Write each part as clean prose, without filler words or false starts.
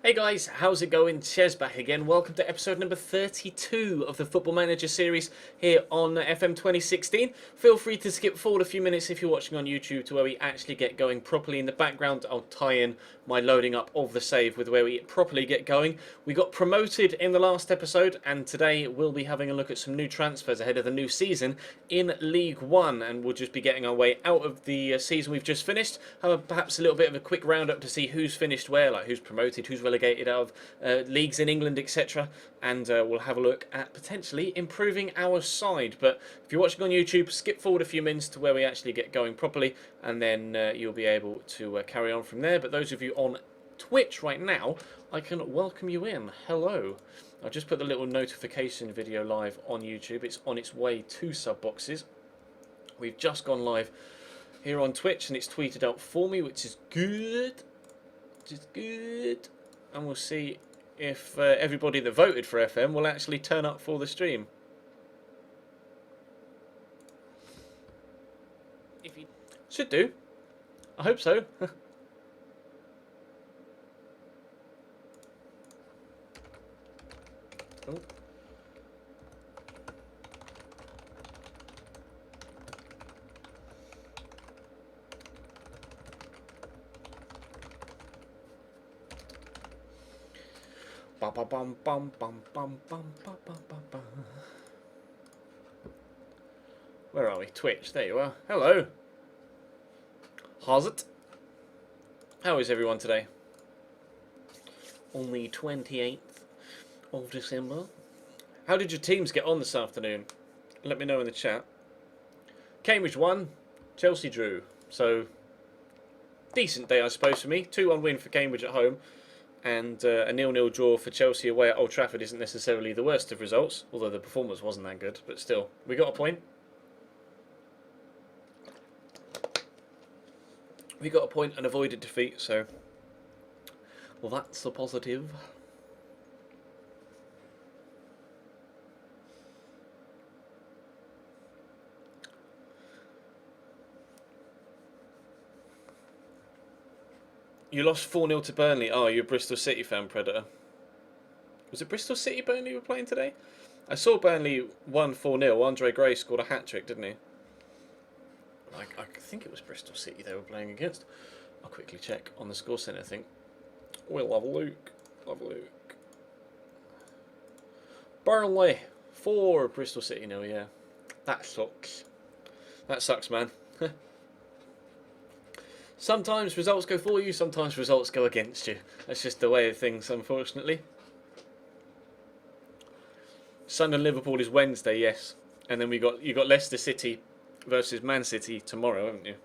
Hey guys, how's it going? Ches back again. Welcome to episode number 32 of the Football Manager series here on FM 2016. Feel free to skip forward a few minutes if you're watching on YouTube to where we actually get going properly. In the background, I'll tie in my loading up of the save with where we properly get going. We got promoted in the last episode, and today we'll be having a look at some new transfers ahead of the new season in League One, and we'll just be getting our way out of the season we've just finished. Have perhaps a little bit of a quick roundup to see who's finished where, like who's promoted, who's relegated out of leagues in England, etc. And we'll have a look at potentially improving our side. But if you're watching on YouTube, skip forward a few minutes to where we actually get going properly, and then you'll be able to carry on from there. But those of you on Twitch right now, I can welcome you in. Hello. I'll just put the little notification video live on YouTube. It's on its way to sub boxes. We've just gone live here on Twitch, and it's tweeted out for me, which is good. Which is good. And we'll see if everybody that voted for FM will actually turn up for the stream. If you should do. I hope so. Oh. Bum, bum, bum, bum, bum, bum, bum, bum, bum, bum. Where are we? Twitch. There you are. Hello. How's it? How is everyone today? On the 28th of December. How did your teams get on this afternoon? Let me know in the chat. Cambridge won. Chelsea drew. So, decent day, I suppose, for me. 2-1 win for Cambridge at home. And a 0-0 draw for Chelsea away at Old Trafford isn't necessarily the worst of results, although the performance wasn't that good, but still, we got a point. We got a point and avoided defeat, so, well, that's a positive. You lost 4-0 to Burnley. Oh, you're a Bristol City fan, Predator. Was it Bristol City Burnley were playing today? I saw Burnley won 4-0. Andre Gray scored a hat-trick, didn't he? I think it was Bristol City they were playing against. I'll quickly check on the score centre, I think. We'll have a look. Have a look. Burnley 4, Bristol City 0, yeah. That sucks. That sucks, man. Sometimes results go for you, sometimes results go against you. That's just the way of things, unfortunately. Sunderland Liverpool is Wednesday, yes. And then you got Leicester City versus Man City tomorrow, haven't you?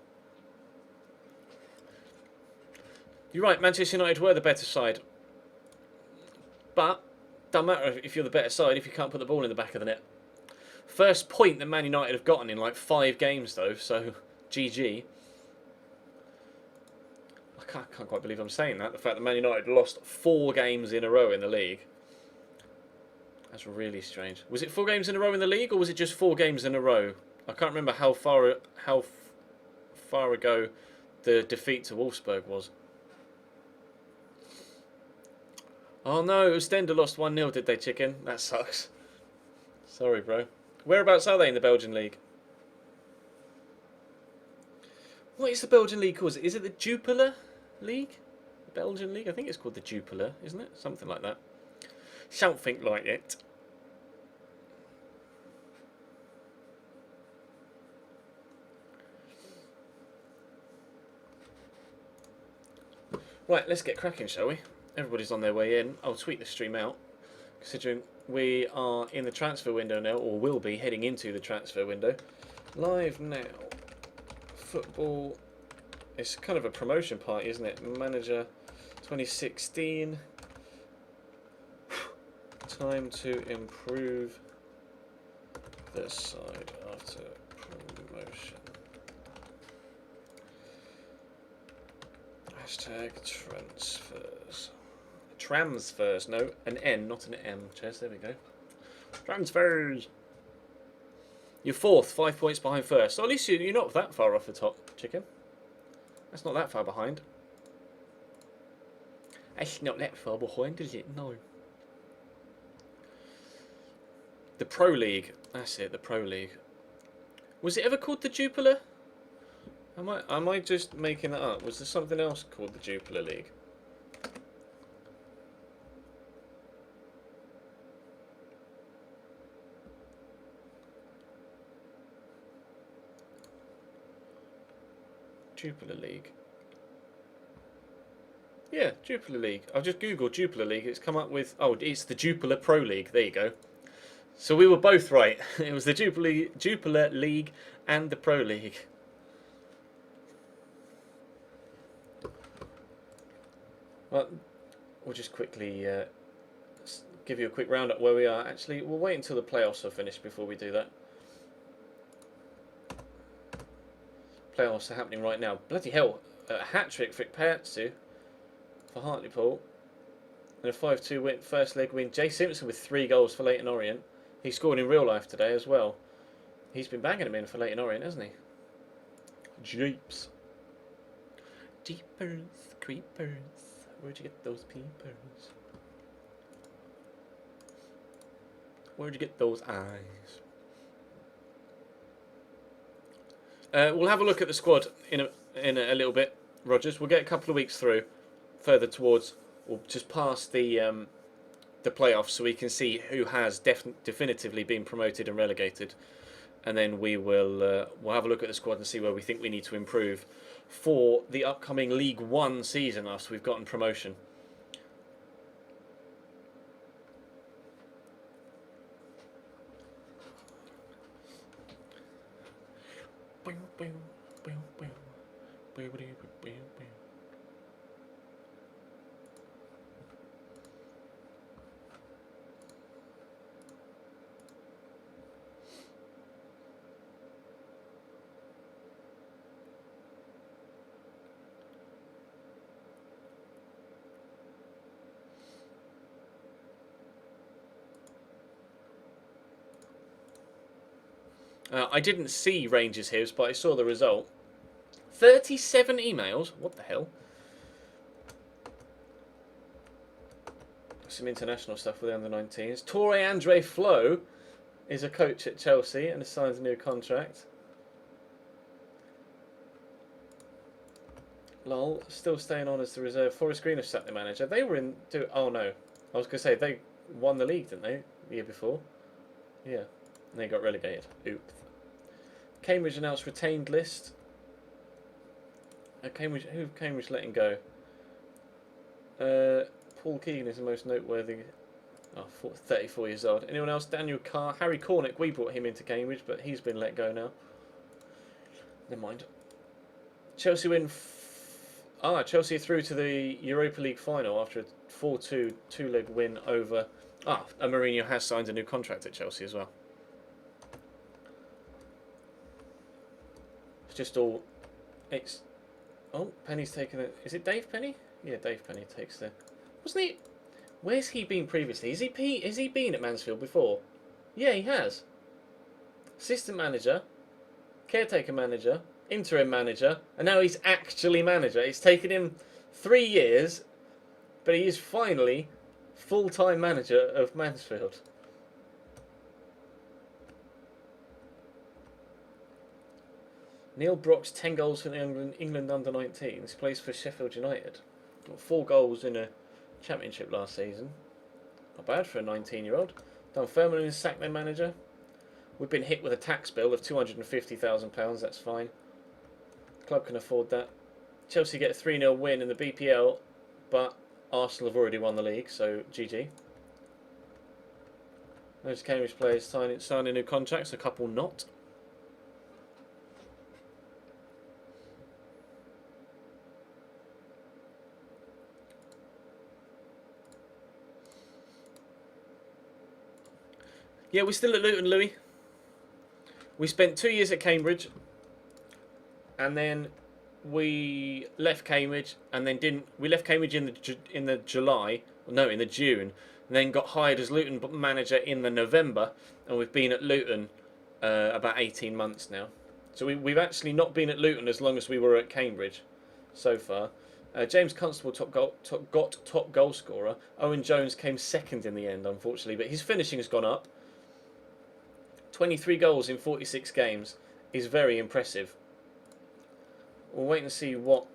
You're right, Manchester United were the better side. But, doesn't matter if you're the better side if you can't put the ball in the back of the net. First point that Man United have gotten in like 5 games though, so GG. I can't quite believe I'm saying that. The fact that Man United lost 4 games in a row in the league. That's really strange. Was it 4 games in a row in the league, or was it just 4 games in a row? I can't remember how far ago the defeat to Wolfsburg was. Oh no, Oostende lost 1-0, did they, chicken? That sucks. Sorry, bro. Whereabouts are they in the Belgian league? What is the Belgian league called? Is it the Jupiler League? The Belgian league? I think it's called the Jupiler, isn't it? Something like that. Something like it. Right, let's get cracking, shall we? Everybody's on their way in. I'll tweet the stream out, considering we are in the transfer window now, or will be heading into the transfer window. Live now. Football. It's kind of a promotion party, isn't it? Manager 2016. Time to improve the side after promotion. Hashtag transfers. Transfers, no, an N, not an M. Chess, there we go. Transfers. You're 4th, 5 points behind first. So at least you're not that far off the top, chicken. That's not that far behind. It's not that far behind, is it? No. The Pro League. That's it, the Pro League. Was it ever called the Jupiler? Am I just making that up? Was there something else called the Jupiler League? Jupiler League. Yeah, Jupiler League. I've just googled Jupiler League. It's come up with... Oh, it's the Jupiler Pro League. There you go. So we were both right. It was the Jupiler League and the Pro League. Well, we'll just quickly give you a quick roundup where we are. Actually, we'll wait until the playoffs are finished before we do that. Playoffs are happening right now. Bloody hell. A hat-trick for Ikpeatsu for Hartlepool. And a 5-2 win, first leg win. Jay Simpson with 3 goals for Leyton Orient. He scored in real life today as well. He's been banging them in for Leyton Orient, hasn't he? Jeeps. Jeepers, creepers. Where'd you get those peepers? Where'd you get those eyes? We'll have a look at the squad in a little bit, Rogers. We'll get a couple of weeks through, further towards, or just past the playoffs, so we can see who has definitively been promoted and relegated, and then we'll have a look at the squad and see where we think we need to improve for the upcoming League One season after we've gotten promotion. I didn't see Rangers Hibs, but I saw the result. 37 emails? What the hell? Some international stuff with the under-19s. Torre Andre Flo is a coach at Chelsea and has signed a new contract. Lol, still staying on as the reserve. Forest Green have sacked the manager. They were in... Oh no, I was going to say, they won the league, didn't they, the year before? Yeah, and they got relegated. Oops. Cambridge announced retained list. Cambridge, who Cambridge letting go? Paul Keegan is the most noteworthy. Oh, 34 years old. Anyone else? Daniel Carr, Harry Cornick. We brought him into Cambridge, but he's been let go now. Never mind. Chelsea win. Chelsea are through to the Europa League final after a 4-2 two-leg win over. And Mourinho has signed a new contract at Chelsea as well. It's just all. Penny's taken it. Is it Dave Penny? Yeah, Dave Penny takes the. Wasn't he? Where's he been previously? Has he been at Mansfield before? Yeah, he has. Assistant manager, caretaker manager, interim manager, and now he's actually manager. It's taken him 3 years, but he is finally full-time manager of Mansfield. Neil Brock's 10 goals for the England under-19s. He plays for Sheffield United. Got 4 goals in a championship last season. Not bad for a 19-year-old. Dunfermline is sacked their manager. We've been hit with a tax bill of £250,000. That's fine. The club can afford that. Chelsea get a 3-0 win in the BPL, but Arsenal have already won the league, so GG. Those Cambridge players signing new contracts, a couple not. Yeah, we're still at Luton, Louis. We spent 2 years at Cambridge, and then we left Cambridge, and then didn't. We left Cambridge in the June, and then got hired as Luton manager in the November, and we've been at Luton about 18 months now. So we've actually not been at Luton as long as we were at Cambridge so far. James Constable got top goal scorer. Owen Jones came second in the end, unfortunately, but his finishing has gone up. 23 goals in 46 games is very impressive. We'll wait and see what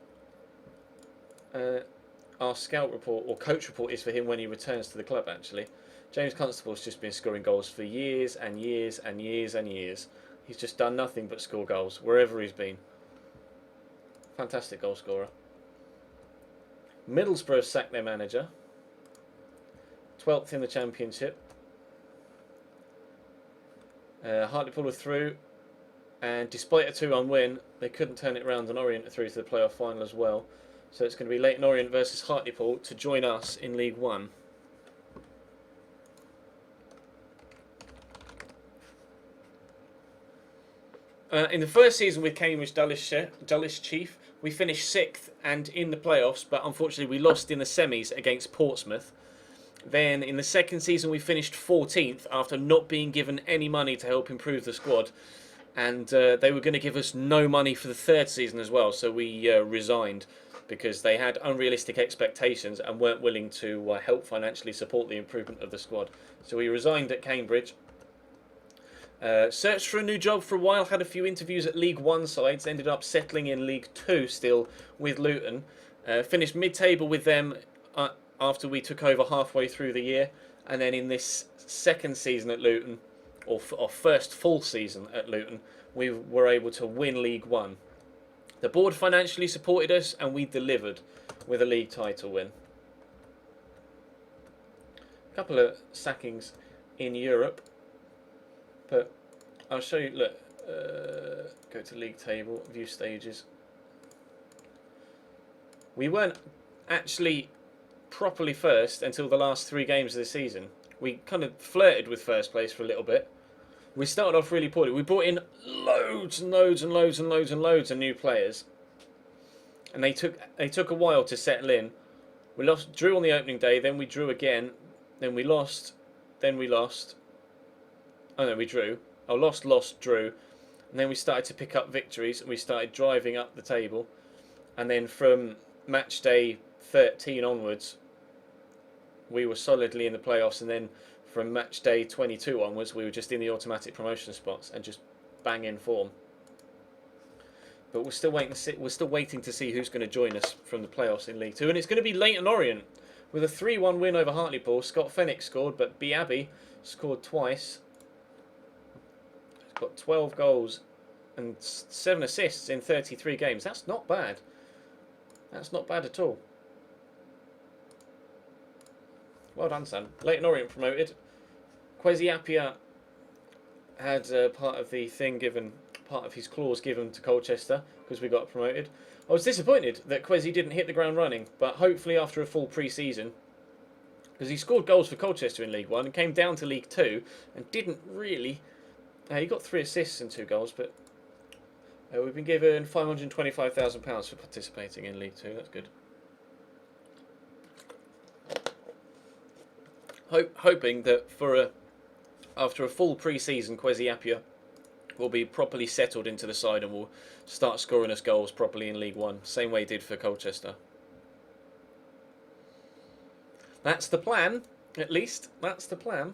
our scout report or coach report is for him when he returns to the club, actually. James Constable's just been scoring goals for years and years and years and years. He's just done nothing but score goals wherever he's been. Fantastic goal scorer. Middlesbrough sacked their manager. 12th in the Championship. Hartlepool are through. And despite a 2-1 win, they couldn't turn it around and Orient are through to the playoff final as well. So it's going to be Leyton Orient versus Hartlepool to join us in League One. In the first season with Cambridge Dulwich Chief, we finished 6th and in the playoffs, but unfortunately we lost in the semis against Portsmouth. Then in the second season we finished 14th after not being given any money to help improve the squad. And they were going to give us no money for the third season as well, so we resigned because they had unrealistic expectations and weren't willing to help financially support the improvement of the squad. So we resigned at Cambridge. Searched for a new job for a while, had a few interviews at League One sides, ended up settling in League Two still with Luton. Finished mid-table with them after we took over halfway through the year, and then in this second season at Luton, or first full season at Luton, we were able to win League One. The board financially supported us and we delivered with a league title win. A couple of sackings in Europe. But I'll show you, look, go to league table, view stages. We weren't actually properly first until the last 3 games of the season. We kind of flirted with first place for a little bit. We started off really poorly. We brought in loads and loads and loads and loads and loads of new players. And they took a while to settle in. We drew on the opening day, then we drew again, then we lost, then we lost. Oh no, we drew. Oh, lost, drew. And then we started to pick up victories and we started driving up the table. And then from match day 13 onwards, we were solidly in the playoffs. And then from match day 22 onwards, we were just in the automatic promotion spots and just bang in form. But we're still waiting to see who's going to join us from the playoffs in League Two. And it's going to be Leyton Orient with a 3-1 win over Hartlepool. Scott Fenwick scored, but B. Abbey scored twice. Got 12 goals and 7 assists in 33 games. That's not bad. That's not bad at all. Well done, son. Leyton Orient promoted. Kwesi Appiah had part of his clause given to Colchester because we got promoted. I was disappointed that Kwesi didn't hit the ground running, but hopefully after a full pre-season, because he scored goals for Colchester in League One and came down to League Two and didn't really. He got 3 assists and 2 goals, but we've been given £525,000 for participating in League Two. That's good. Hoping that after a full pre-season, Kwesi Appiah will be properly settled into the side and will start scoring us goals properly in League One, same way he did for Colchester. That's the plan, at least. That's the plan.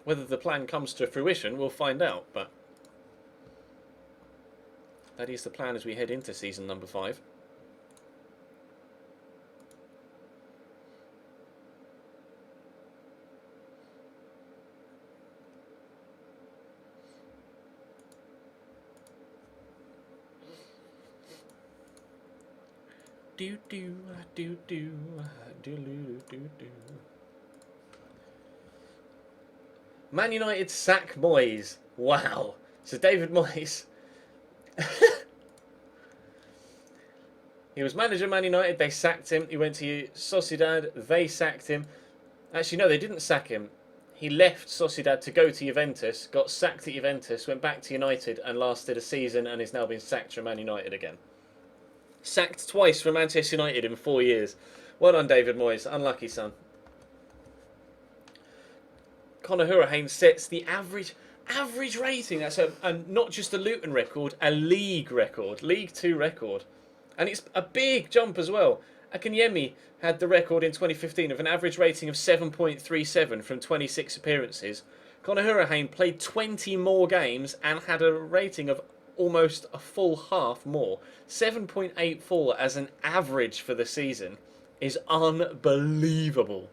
Whether the plan comes to fruition, we'll find out, but that is the plan as we head into season number 5. Do do do do do do do do. Man United sack Moyes. Wow. So David Moyes. He was manager of Man United. They sacked him. He went to Sociedad. They sacked him. Actually, no, they didn't sack him. He left Sociedad to go to Juventus, got sacked at Juventus, went back to United and lasted a season and is now been sacked from Man United again. Sacked twice from Manchester United in 4 years. Well done, David Moyes. Unlucky, son. Conor Hurricane sets the average rating. That's not just a Luton record, a league record. League 2 record. And it's a big jump as well. Akinyemi had the record in 2015 of an average rating of 7.37 from 26 appearances. Conor Hurricane played 20 more games and had a rating of almost a full half more. 7.84 as an average for the season is unbelievable.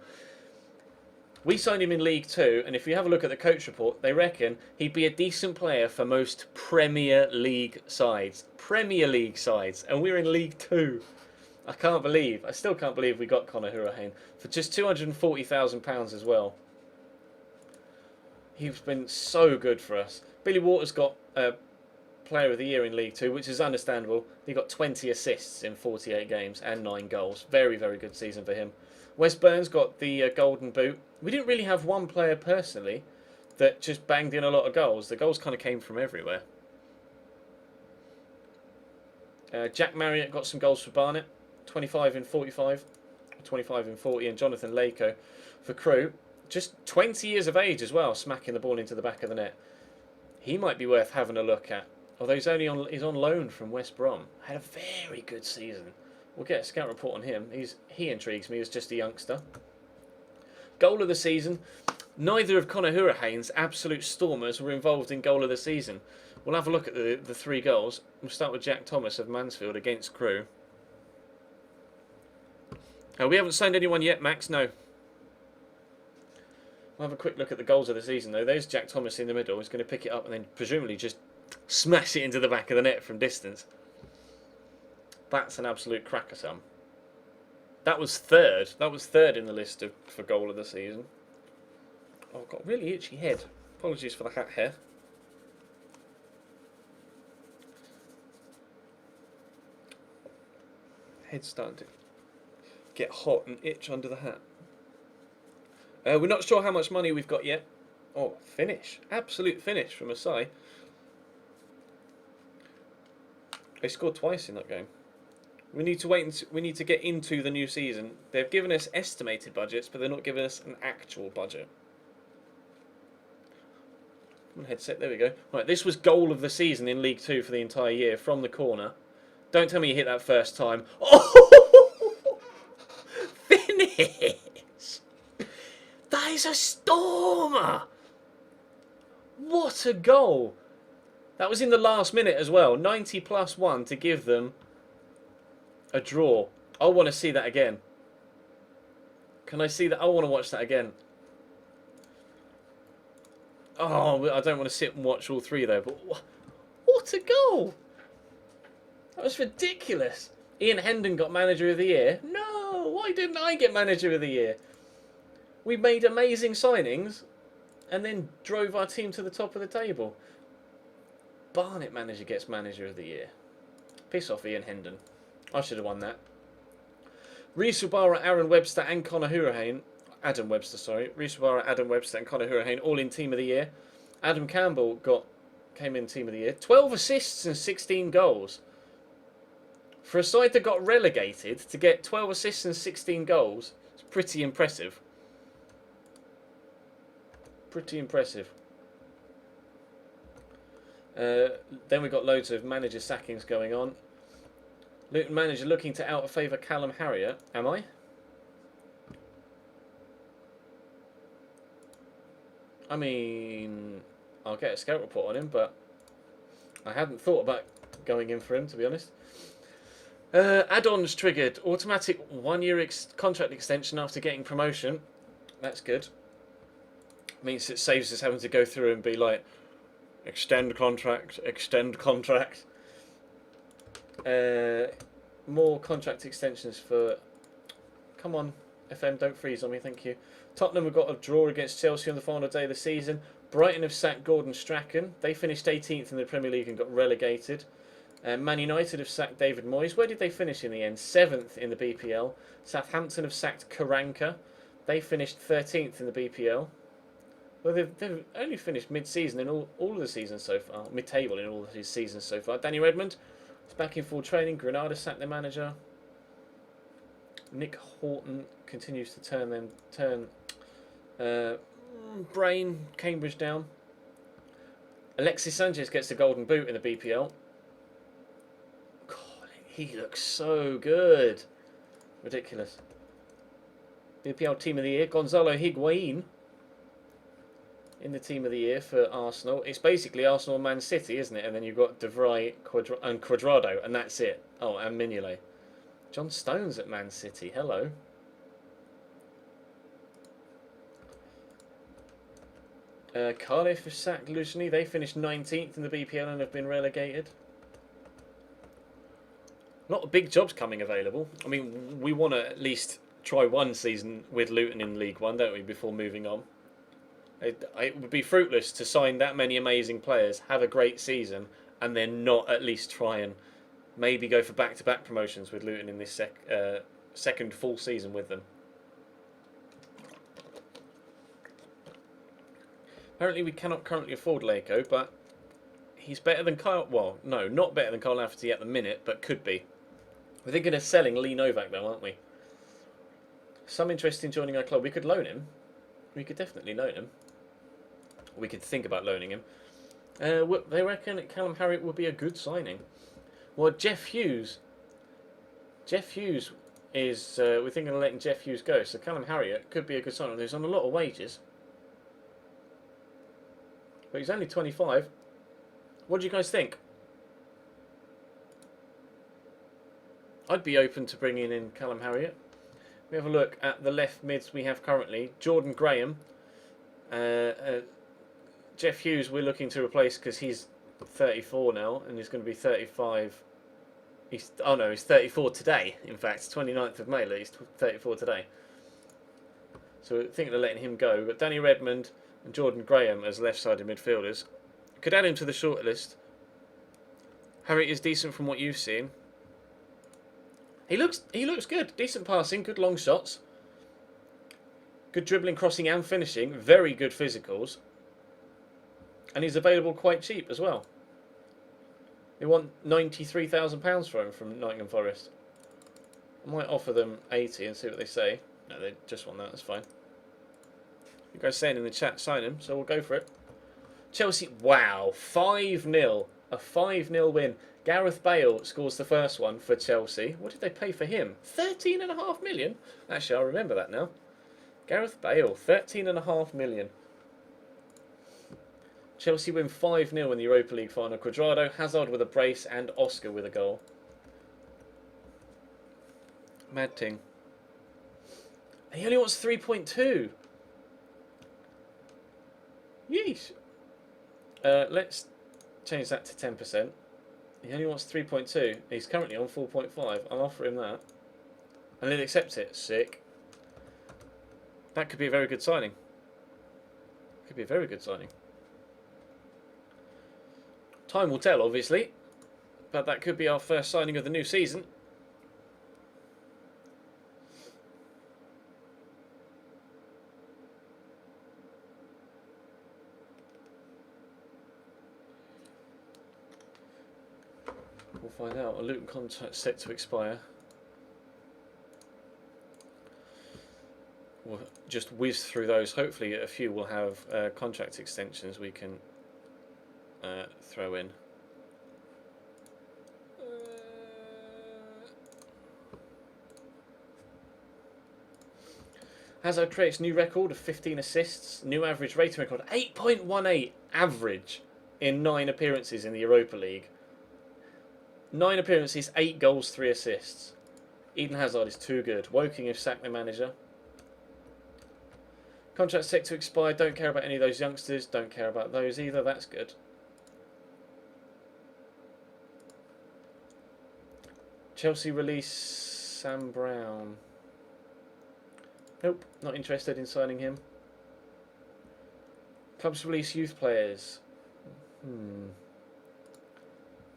We signed him in League 2, and if you have a look at the coach report, they reckon he'd be a decent player for most Premier League sides. Premier League sides, and we're in League 2. I still can't believe we got Conor Hurricane for just £240,000 as well. He's been so good for us. Billy Waters got Player of the Year in League 2, which is understandable. He got 20 assists in 48 games and 9 goals. Very, very good season for him. Wes Burns got the Golden Boot. We didn't really have one player personally that just banged in a lot of goals. The goals kind of came from everywhere. Jack Marriott got some goals for Barnet. 25 in 45. 25 in 40. And Jonathan Lako for Crewe. Just 20 years of age as well, smacking the ball into the back of the net. He might be worth having a look at. Although he's on loan from West Brom. Had a very good season. We'll get a scout report on him. He intrigues me as just a youngster. Goal of the season. Neither of Conor Hurricane's absolute stormers were involved in goal of the season. We'll have a look at the 3 goals. We'll start with Jack Thomas of Mansfield against Crewe. We haven't signed anyone yet, Max. No. We'll have a quick look at the goals of the season, though. There's Jack Thomas in the middle. He's going to pick it up and then presumably just smash it into the back of the net from distance. That's an absolute cracker, Sam. That was third. That was third in the list for goal of the season. Oh, I've got a really itchy head. Apologies for the hat hair. Head's starting to get hot and itch under the hat. We're not sure how much money we've got yet. Oh, finish. Absolute finish from Asai. They scored twice in that game. We need to wait. We need to get into the new season. They've given us estimated budgets, but they're not giving us an actual budget. Come on, headset. There we go. Right, this was goal of the season in League 2 for the entire year from the corner. Don't tell me you hit that first time. Oh, finish! That is a stormer. What a goal! That was in the last minute as well. 90+1 to give them a draw. I want to see that again. Can I see that? I want to watch that again. Oh, I don't want to sit and watch all 3 though. But what a goal! That was ridiculous. Ian Hendon got Manager of the Year. No, why didn't I get Manager of the Year? We made amazing signings and then drove our team to the top of the table. Barnet manager gets Manager of the Year. Piss off, Ian Hendon. I should have won that. Reece Ubara, Aaron Webster and Conor Hurricane. Adam Webster, sorry. Reece Ubara, Adam Webster and Conor Hurricane all in Team of the Year. Adam Campbell came in Team of the Year. 12 assists and 16 goals. For a side that got relegated, to get 12 assists and 16 goals, it's pretty impressive. Pretty impressive. Then we've got loads of manager sackings going on. Luton manager looking to out-of-favour Callum Harrier. Am I? I mean, I'll get a scout report on him, but I hadn't thought about going in for him, to be honest. Add-ons triggered. Automatic 1-year contract extension after getting promotion. That's good. Means it saves us having to go through and be like, extend contract, extend contract. More contract extensions for... Come on, FM, don't freeze on me, thank you. Tottenham have got a draw against Chelsea on the final day of the season. Brighton have sacked Gordon Strachan. They finished 18th in the Premier League and got relegated. Man United have sacked David Moyes. Where did they finish in the end? 7th in the BPL. Southampton have sacked Karanka. They finished 13th in the BPL. Well, they've only finished mid-season in all of the seasons so far. Mid-table in all of his seasons so far. Danny Redmond is back in full training. Granada sacked their manager. Nick Horton continues to turn Brain, Cambridge down. Alexis Sanchez gets the golden boot in the BPL. God, He looks so good. Ridiculous. BPL Team of the Year, Gonzalo Higuain in the Team of the Year for Arsenal. It's basically Arsenal and Man City, isn't it? And then you've got De Vrij and Cuadrado, and that's it. Oh, and Mignolet. John Stones at Man City. Hello. Cardiff have sacked Luzhny. They finished 19th in the BPL and have been relegated. A lot of big jobs coming available. I mean, we want to at least try one season with Luton in League One, don't we, before moving on? It would be fruitless to sign that many amazing players, have a great season, and then not at least try and maybe go for back-to-back promotions with Luton in this second full season with them. Apparently we cannot currently afford Leko, but he's better than Kyle... Well, no, not better than Kyle Lafferty at the minute, but could be. We're thinking of selling Lee Novak, though, aren't we? Some interest in joining our club. We could loan him. We could definitely loan him. We could think about loaning him. They reckon Callum Harriott would be a good signing. Well, Jeff Hughes. Jeff Hughes is... we're thinking of letting Jeff Hughes go. So Callum Harriott could be a good signing. He's on a lot of wages. But he's only 25. What do you guys think? I'd be open to bringing in Callum Harriott. We have a look at the left mids we have currently. Jordan Graham. Jeff Hughes we're looking to replace because he's 34 now and he's going to be 35. He's 34 today. In fact, 29th of May, he's 34 today. So we're thinking of letting him go. We've got Danny Redmond and Jordan Graham as left-sided midfielders. Could add him to the shortlist. Harriott is decent from what you've seen. He looks good. Decent passing, good long shots. Good dribbling, crossing and finishing. Very good physicals. And he's available quite cheap as well. They want £93,000 for him from Nottingham Forest. I might offer them 80 and see what they say. No, they just want that, that's fine. You guys saying in the chat, sign him, so we'll go for it. Chelsea, wow, 5-0. A 5-0 win. Gareth Bale scores the first one for Chelsea. What did they pay for him? 13.5 million? Actually, I remember that now. Gareth Bale, 13.5 million. Chelsea win 5-0 in the Europa League final. Cuadrado, Hazard with a brace and Oscar with a goal. Mad ting. He only wants 3.2. Yeesh. Let's change that to 10%. He only wants 3.2. He's currently on 4.5. I'll offer him that. And he'll accept it. Sick. That could be a very good signing. Could be a very good signing. Time will tell, obviously. But that could be our first signing of the new season. We'll find out. A Luton contract set to expire. We'll just whiz through those. Hopefully a few will have contract extensions we can throw in. Hazard creates new record of 15 assists. New average rating record. 8.18 average in 9 appearances in the Europa League. 9 appearances, 8 goals, 3 assists. Eden Hazard is too good. Woking have sacked their manager. Contract set to expire. Don't care about any of those youngsters. Don't care about those either. That's good. Chelsea release Sam Brown. Nope, not interested in signing him. Clubs release youth players.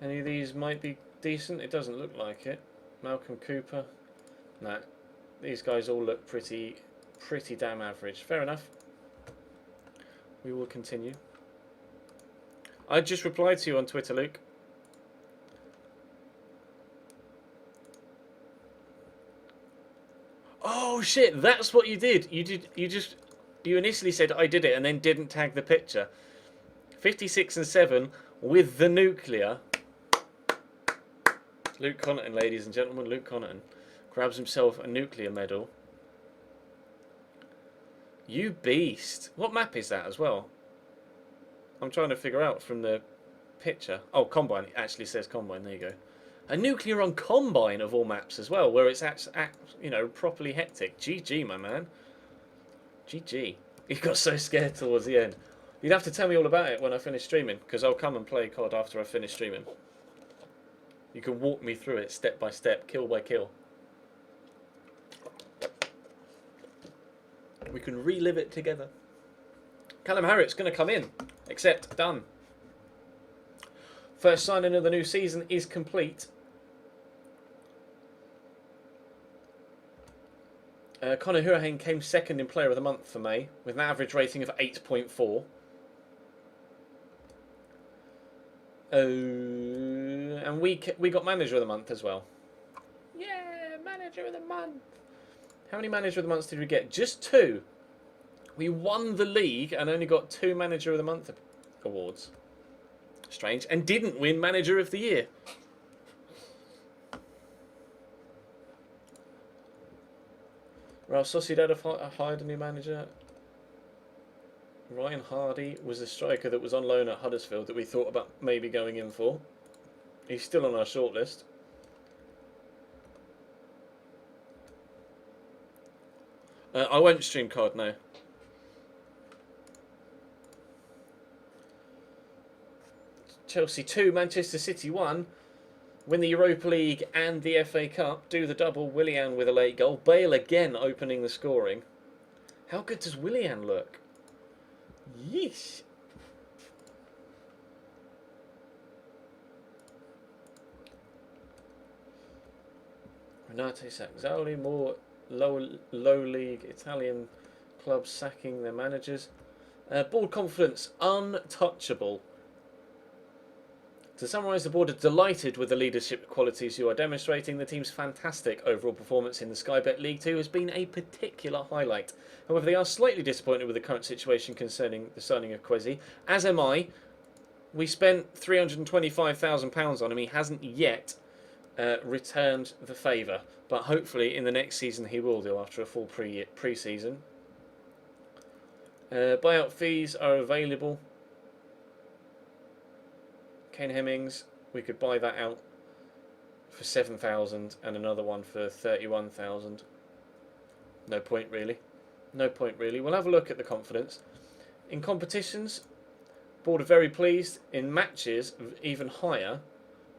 Any of these might be decent. It doesn't look like it. Malcolm Cooper. Nah, these guys all look pretty damn average. Fair enough. We will continue. I just replied to you on Twitter, Luke. Oh shit, that's what you did. You initially said I did it and then didn't tag the picture. 56 and 7 with the nuclear. Luke Connaughton, ladies and gentlemen, Luke Connaughton grabs himself a nuclear medal. You beast. What map is that as well? I'm trying to figure out from the picture. Oh, Combine. It actually says Combine. There you go. A nuclear on Combine of all maps as well, where it's properly hectic. GG, my man. GG. You got so scared towards the end. You'd have to tell me all about it when I finish streaming, because I'll come and play COD after I finish streaming. You can walk me through it step by step, kill by kill. We can relive it together. Callum Harriot's going to come in. Accept. Done. First signing of the new season is complete. Conor Hurahan came second in Player of the Month for May, with an average rating of 8.4. And we got Manager of the Month as well. Yeah, Manager of the Month. How many Manager of the Months did we get? Just 2. We won the league and only got 2 Manager of the Month awards. Strange. And didn't win Manager of the Year. Real Sociedad have hired a new manager. Ryan Hardy was a striker that was on loan at Huddersfield that we thought about maybe going in for. He's still on our shortlist. I won't stream COD now. Chelsea 2, Manchester City 1. Win the Europa League and the FA Cup. Do the double. Willian with a late goal. Bale again opening the scoring. How good does Willian look? Yeesh. Renate Saxali. More low league Italian clubs sacking their managers. Board confidence. Untouchable. To summarise, the board are delighted with the leadership qualities you are demonstrating. The team's fantastic overall performance in the Sky Bet League 2 has been a particular highlight. However, they are slightly disappointed with the current situation concerning the signing of Kwesi. As am I. We spent £325,000 on him. He hasn't yet returned the favour. But hopefully in the next season he will do after a full pre-season. Buyout fees are available. Kane Hemmings, we could buy that out for 7,000 and another one for 31,000. No point really. No point really. We'll have a look at the confidence. In competitions, board are very pleased. In matches, even higher.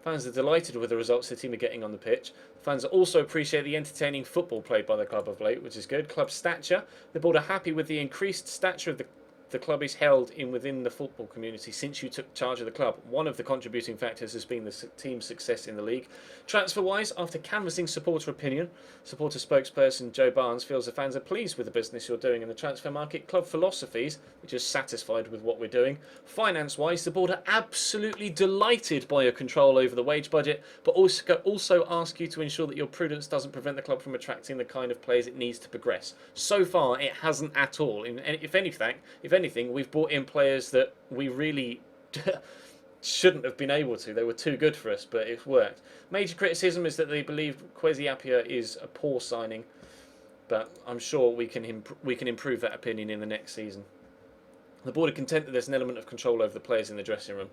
Fans are delighted with the results the team are getting on the pitch. Fans also appreciate the entertaining football played by the club of late, which is good. Club stature. The board are happy with the increased stature of the club is held within the football community since you took charge of the club. One of the contributing factors has been the team's success in the league. Transfer-wise, after canvassing supporter opinion, supporter spokesperson Joe Barnes feels the fans are pleased with the business you're doing in the transfer market. Club philosophies, which is satisfied with what we're doing. Finance-wise, the board are absolutely delighted by your control over the wage budget, but also ask you to ensure that your prudence doesn't prevent the club from attracting the kind of players it needs to progress. So far, it hasn't at all. If anything, we've brought in players that we really shouldn't have been able to. They were too good for us, but it's worked. Major criticism is that they believe Kwesi Appiah is a poor signing, but I'm sure we can improve that opinion in the next season. The board are content that there's an element of control over the players in the dressing room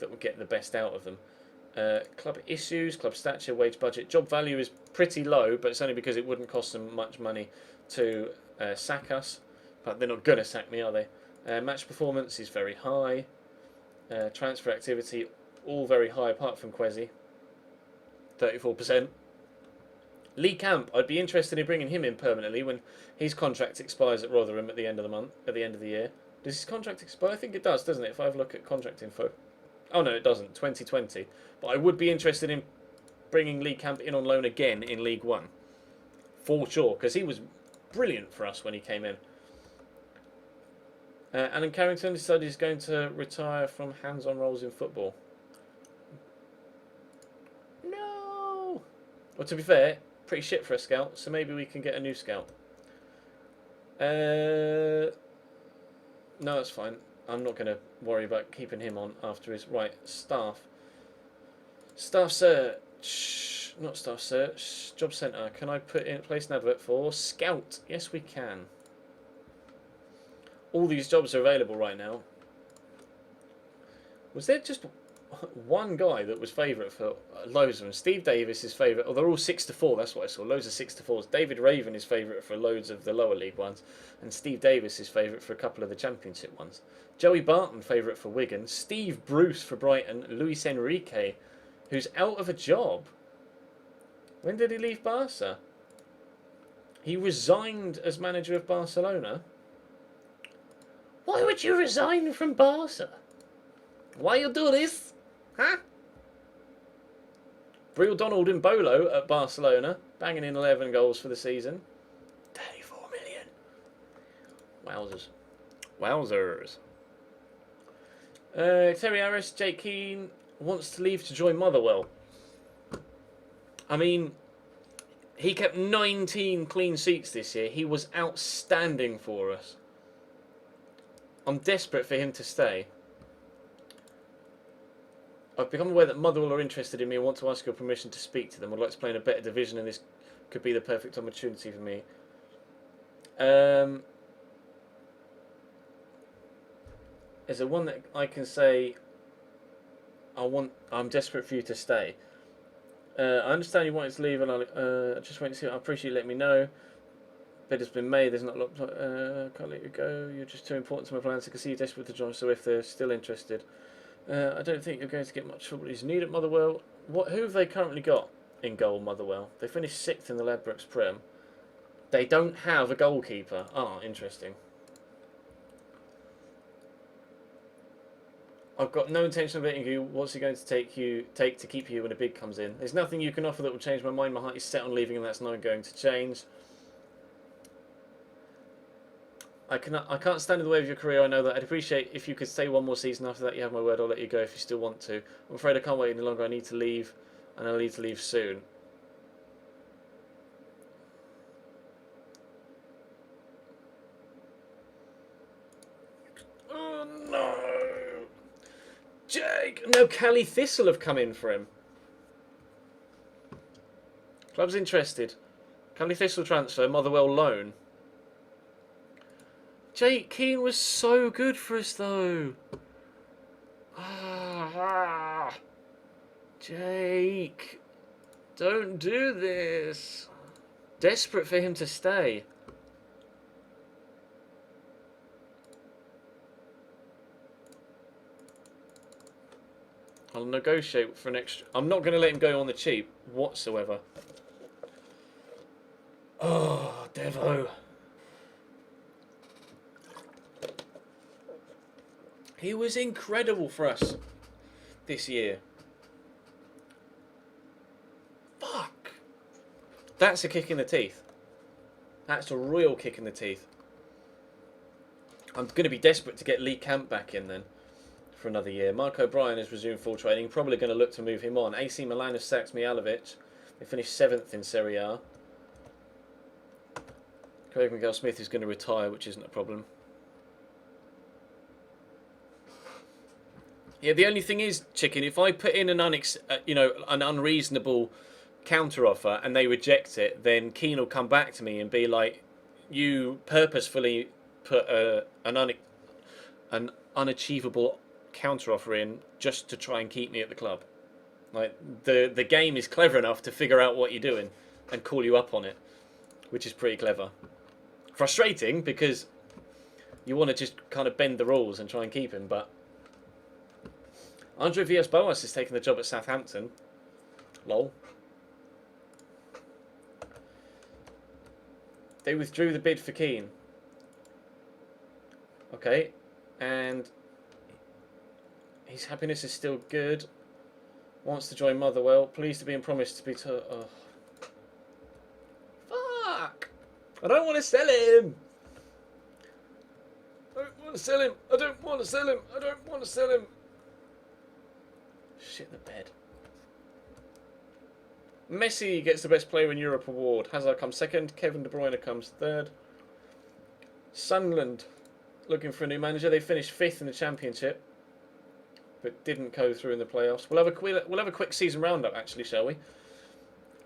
that will get the best out of them. Club issues, club stature, wage budget. Job value is pretty low, but it's only because it wouldn't cost them much money to sack us. But they're not going to sack me, are they? Match performance is very high. Transfer activity, all very high apart from Kwesi. 34%. Lee Camp, I'd be interested in bringing him in permanently when his contract expires at Rotherham at the end of the month, at the end of the year. Does his contract expire? I think it does, doesn't it? If I have a look at contract info. Oh no, it doesn't. 2020. But I would be interested in bringing Lee Camp in on loan again in League One. For sure, because he was brilliant for us when he came in. Alan Carrington decided he's going to retire from hands-on roles in football. No! Well, to be fair, pretty shit for a scout, so maybe we can get a new scout. No, that's fine. I'm not going to worry about keeping him on after his... Right, staff. Staff, sir. Not staff search. Job centre. Can I place an advert for Scout? Yes, we can. All these jobs are available right now. Was there just one guy that was favourite for loads of them? Steve Davis is favourite. Oh, they're all 6-4. That's what I saw. Loads of 6-4s. David Raven is favourite for loads of the lower league ones, and Steve Davis is favourite for a couple of the Championship ones. Joey Barton favourite for Wigan. Steve Bruce for Brighton. Luis Enrique, who's out of a job. When did he leave Barca? He resigned as manager of Barcelona. Why would you resign from Barca? Why you do this? Huh? Brill Donald and Bolo at Barcelona, banging in 11 goals for the season. 34 million. Wowzers. Wowzers. Terry Harris, Jake Keane wants to leave to join Motherwell. I mean, he kept 19 clean sheets this year. He was outstanding for us. I'm desperate for him to stay. I've become aware that Motherwell are interested in me and want to ask your permission to speak to them. I'd like to play in a better division and this could be the perfect opportunity for me. Is there one that I can say I'm desperate for you to stay? I understand you wanted to leave and I just wait to see. I appreciate you letting me know. Bid has been made. There's not a lot. Can't let you go. You're just too important to my plans. I can see you're desperate to join. So if they're still interested, I don't think you're going to get much football you need at Motherwell. Who have they currently got in goal? Motherwell. They finished 6th in the Ladbrokes Prem. They don't have a goalkeeper. Ah, interesting. I've got no intention of letting you. What's he going to take to keep you when a bid comes in? There's nothing you can offer that will change my mind. My heart is set on leaving, and that's not going to change. I can't stand in the way of your career. I know that. I'd appreciate if you could stay one more season. After that, you have my word. I'll let you go if you still want to. I'm afraid I can't wait any longer. I need to leave, and I'll need to leave soon. Oh no! Jake! No, Cali Thistle have come in for him. Club's interested. Cali Thistle transfer, Motherwell loan. Jake Keane was so good for us though. Jake, don't do this. Desperate for him to stay. I'll negotiate for an extra. I'm not going to let him go on the cheap whatsoever. Oh, Devo. He was incredible for us this year. Fuck. That's a kick in the teeth. That's a real kick in the teeth. I'm going to be desperate to get Lee Camp back in then for another year. Mark O'Brien has resumed full training. Probably going to look to move him on. AC Milan has sacked Mihalovic. They finished 7th in Serie A. Craig Miguel Smith is going to retire, which isn't a problem. Yeah, the only thing is, Chicken, if I put in an unreasonable counter offer and they reject it, then Keane will come back to me and be like, you purposefully put an unachievable counter offer in just to try and keep me at the club. Like the game is clever enough to figure out what you're doing and call you up on it, which is pretty clever. Frustrating because you want to just kind of bend the rules and try and keep him, but Andre Villas-Boas has taken the job at Southampton. Lol. They withdrew the bid for Keane. Okay, and his happiness is still good. Wants to join Motherwell. Pleased to be promised to be to. Oh. Fuck! I don't want to sell him. I don't want to sell him. I don't want to sell him. I don't want to sell him. Shit the bed. Messi gets the Best Player in Europe award. Hazard comes second. Kevin De Bruyne comes third. Sunderland looking for a new manager. They finished 5th in the Championship. but didn't go through in the playoffs. We'll have a quick season roundup, actually, shall we?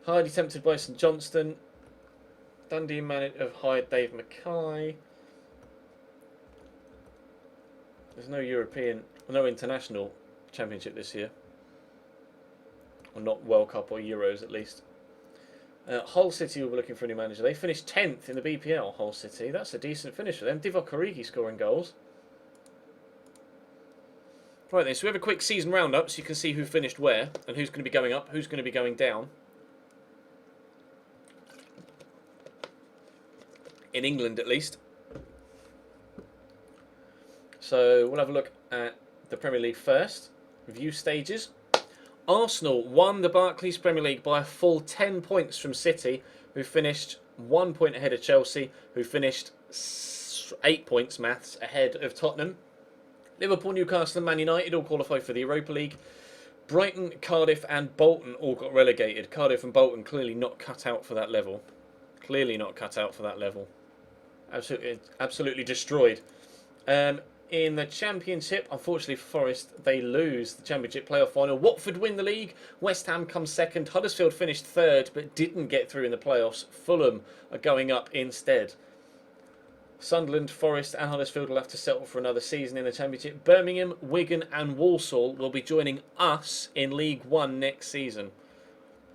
Highly tempted by St Johnston. Dundee United have hired Dave Mackay. There's no European, no international championship this year. Or not World Cup or Euros, at least. Hull City will be looking for a new manager. They finished 10th in the BPL, Hull City. That's a decent finish for them. Divock Origi scoring goals. Right then, so we have a quick season roundup so you can see who finished where and who's going to be going up, who's going to be going down. In England, at least. So we'll have a look at the Premier League first. Review stages. Arsenal won the Barclays Premier League by a full 10 points from City, who finished 1 point ahead of Chelsea, who finished 8 points, maths, ahead of Tottenham. Liverpool, Newcastle and Man United all qualified for the Europa League. Brighton, Cardiff and Bolton all got relegated. Cardiff and Bolton clearly not cut out for that level. Clearly not cut out for that level. Absolutely destroyed. In the Championship, unfortunately for Forest, they lose the Championship playoff final. Watford win the league. West Ham comes second. Huddersfield finished third, but didn't get through in the playoffs. Fulham are going up instead. Sunderland, Forest and Huddersfield will have to settle for another season in the Championship. Birmingham, Wigan and Walsall will be joining us in League One next season.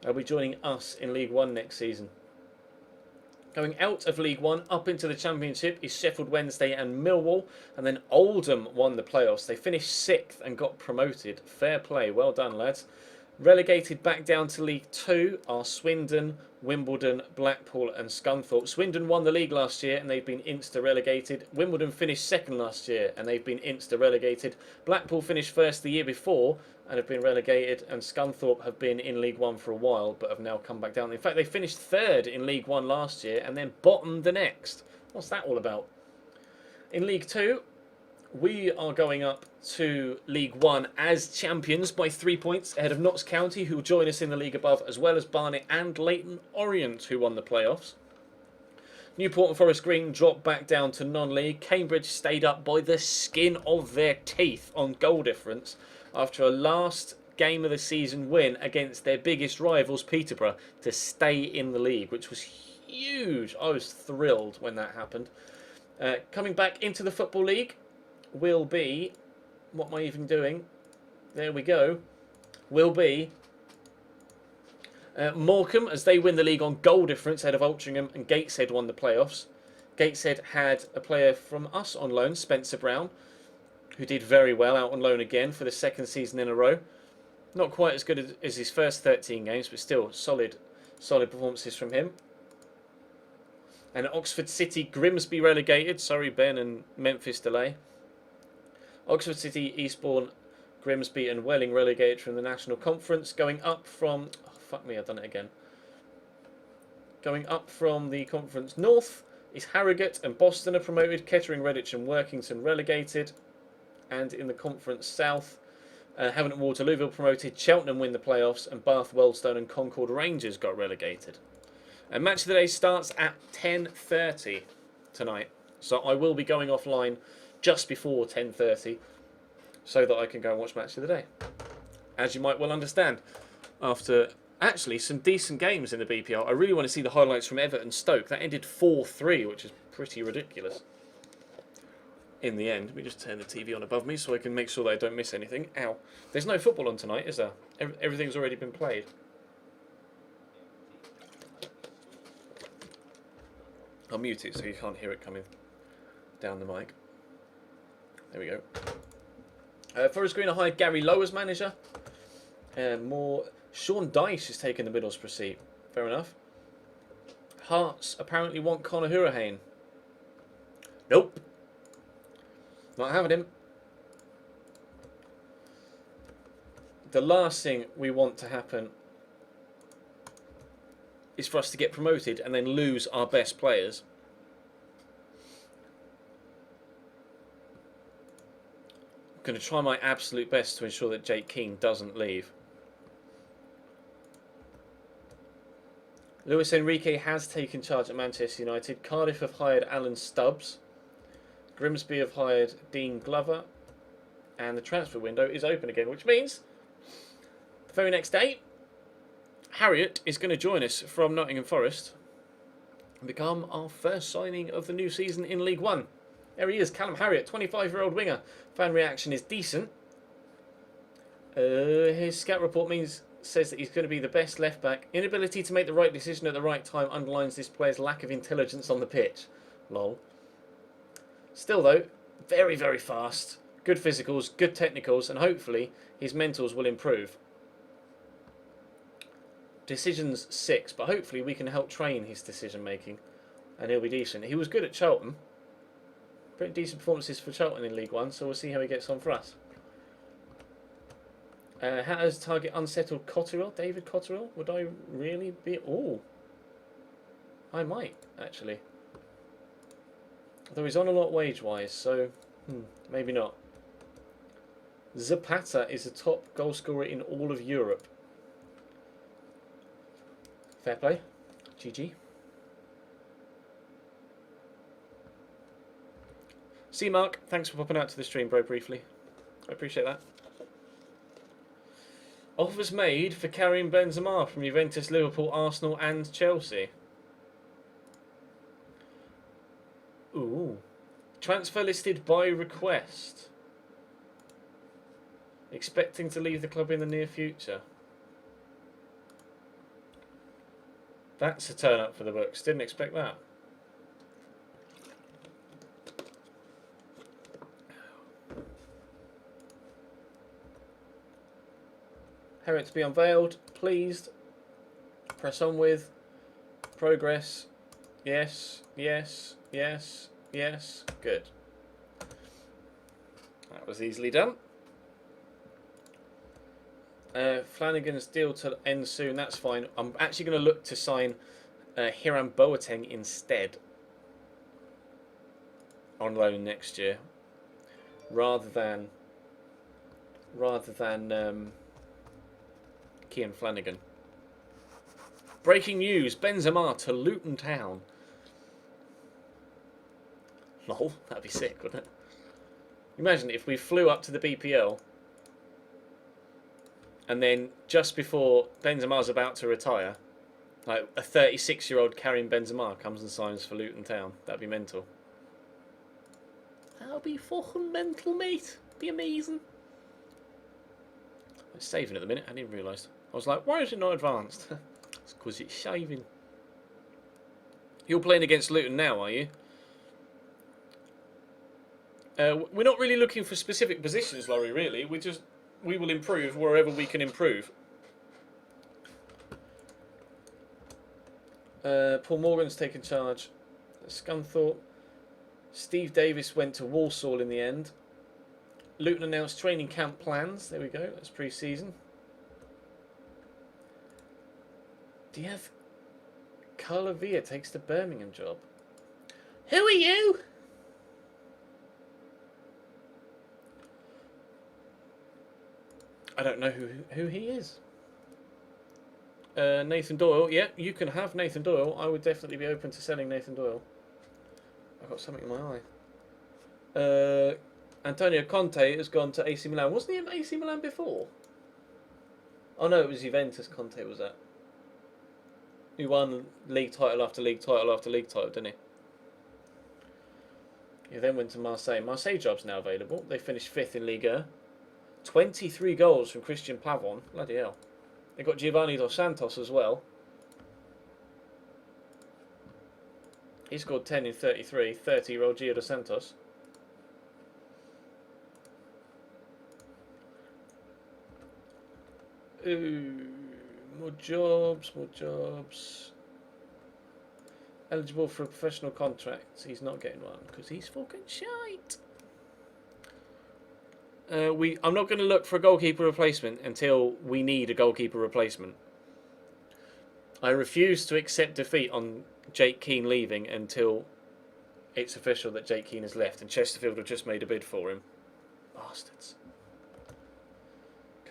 They'll be joining us in League One next season. Going out of League One, up into the Championship is Sheffield Wednesday and Millwall. And then Oldham won the playoffs. They finished 6th and got promoted. Fair play. Well done, lads. Relegated back down to League 2 are Swindon, Wimbledon, Blackpool and Scunthorpe. Swindon won the league last year and they've been insta-relegated. Wimbledon finished 2nd last year and they've been insta-relegated. Blackpool finished 1st the year before and have been relegated, and Scunthorpe have been in League One for a while but have now come back down. In fact, they finished 3rd in League One last year and then bottomed the next. What's that all about? In League 2, we are going up to League One as champions by 3 points ahead of Notts County, who will join us in the league above, as well as Barnet and Leyton Orient, who won the playoffs. Newport and Forest Green dropped back down to non-league. Cambridge stayed up by the skin of their teeth on goal difference after a last game of the season win against their biggest rivals, Peterborough, to stay in the league, which was huge. I was thrilled when that happened. Coming back into the Football League will be, what am I even doing? There we go. Will be Morecambe, as they win the league on goal difference ahead of Altrincham, and Gateshead won the playoffs. Gateshead had a player from us on loan, Spencer Brown, who did very well out on loan again for the 2nd season in a row. Not quite as good as his first 13 games, but still solid performances from him. And Oxford City, Grimsby relegated. Sorry, Ben, and Memphis delay. Oxford City, Eastbourne, Grimsby and Welling relegated from the National Conference. Going up from... Oh, fuck me, I've done it again. Going up from the Conference North is Harrogate and Boston are promoted. Kettering, Redditch and Workington relegated. And in the Conference South, Havant and Waterlooville promoted. Cheltenham win the playoffs and Bath, Wealdstone and Concord Rangers got relegated. And match of the day starts at 10:30 tonight. So I will be going offline just before 10:30 so that I can go and watch match of the day. As you might well understand, after actually some decent games in the BPL, I really want to see the highlights from Everton Stoke. That ended 4-3, which is pretty ridiculous. In the end, let me just turn the TV on above me so I can make sure that I don't miss anything. Ow. There's no football on tonight, is there? Everything's already been played. I'll mute it so you can't hear it coming down the mic. There we go. Forest Green hired Gary Lowe as manager. Sean Dyche has taken the Middlesbrough seat. Fair enough. Hearts apparently want Conor Hourihane. Nope. Not having him. The last thing we want to happen is for us to get promoted and then lose our best players. I'm going to try my absolute best to ensure that Jake Keane doesn't leave. Luis Enrique has taken charge at Manchester United. Cardiff have hired Alan Stubbs. Grimsby have hired Dean Glover. And the transfer window is open again, which means the very next day, Harriet is going to join us from Nottingham Forest and become our first signing of the new season in League One. There he is, Callum Harriet, 25-year-old winger. Fan reaction is decent. His scout report says that he's going to be the best left back. Inability to make the right decision at the right time underlines this player's lack of intelligence on the pitch. Lol. Still though, very, very fast. Good physicals, good technicals, and hopefully his mentals will improve. Decisions 6, but hopefully we can help train his decision making and he'll be decent. He was good at Charlton. Pretty decent performances for Charlton in League One, so we'll see how he gets on for us. How does target unsettled Cotterill? David Cotterill? Would I really be... Oh. I might, actually. Though he's on a lot wage-wise, so... maybe not. Zapata is the top goal scorer in all of Europe. Fair play. GG. See, Mark, thanks for popping out to the stream, bro, briefly. I appreciate that. Offers made for Karim Benzema from Juventus, Liverpool, Arsenal and Chelsea. Ooh. Transfer listed by request. Expecting to leave the club in the near future. That's a turn up for the books. Didn't expect that. Harriet to be unveiled. Pleased. Press on with. Progress. Yes. Yes. Yes. Yes. Good. That was easily done. Flanagan's deal to end soon. That's fine. I'm actually going to look to sign Hiram Boateng instead on loan next year, rather than Kean Flanagan. Breaking news: Benzema to Luton Town. Lol, that'd be sick, wouldn't it? Imagine if we flew up to the BPL. And then, just before Benzema's about to retire, like a 36-year-old Karim Benzema comes and signs for Luton Town. That'd be mental. That'll be fucking mental, mate. Be amazing. It's saving at the minute. I didn't realise. I was like, why is it not advanced? It's because it's saving. You're playing against Luton now, are you? We're not really looking for specific positions, Laurie, really. We will improve wherever we can improve. Paul Morgan's taken charge. Scunthorpe. Steve Davis went to Walsall in the end. Luton announced training camp plans. There we go. That's pre-season. Do you have... Carla Villa takes the Birmingham job. Who are you? I don't know who he is. Nathan Doyle. Yeah, you can have Nathan Doyle. I would definitely be open to selling Nathan Doyle. I've got something in my eye. Antonio Conte has gone to AC Milan. Wasn't he at AC Milan before? Oh no, it was Juventus Conte was at. He won league title after league title after league title, didn't he? He then went to Marseille. Marseille job's now available. They finished 5th in Liga. 23 goals from Christian Pavon. Bloody hell. They got Giovanni Dos Santos as well. He scored 10 in 33. 30-year-old Gio Dos Santos. Ooh, more jobs, more jobs. Eligible for a professional contract. He's not getting one because he's fucking shite. I'm not going to look for a goalkeeper replacement until we need a goalkeeper replacement. I refuse to accept defeat on Jake Keane leaving until it's official that Jake Keane has left and Chesterfield have just made a bid for him. Bastards.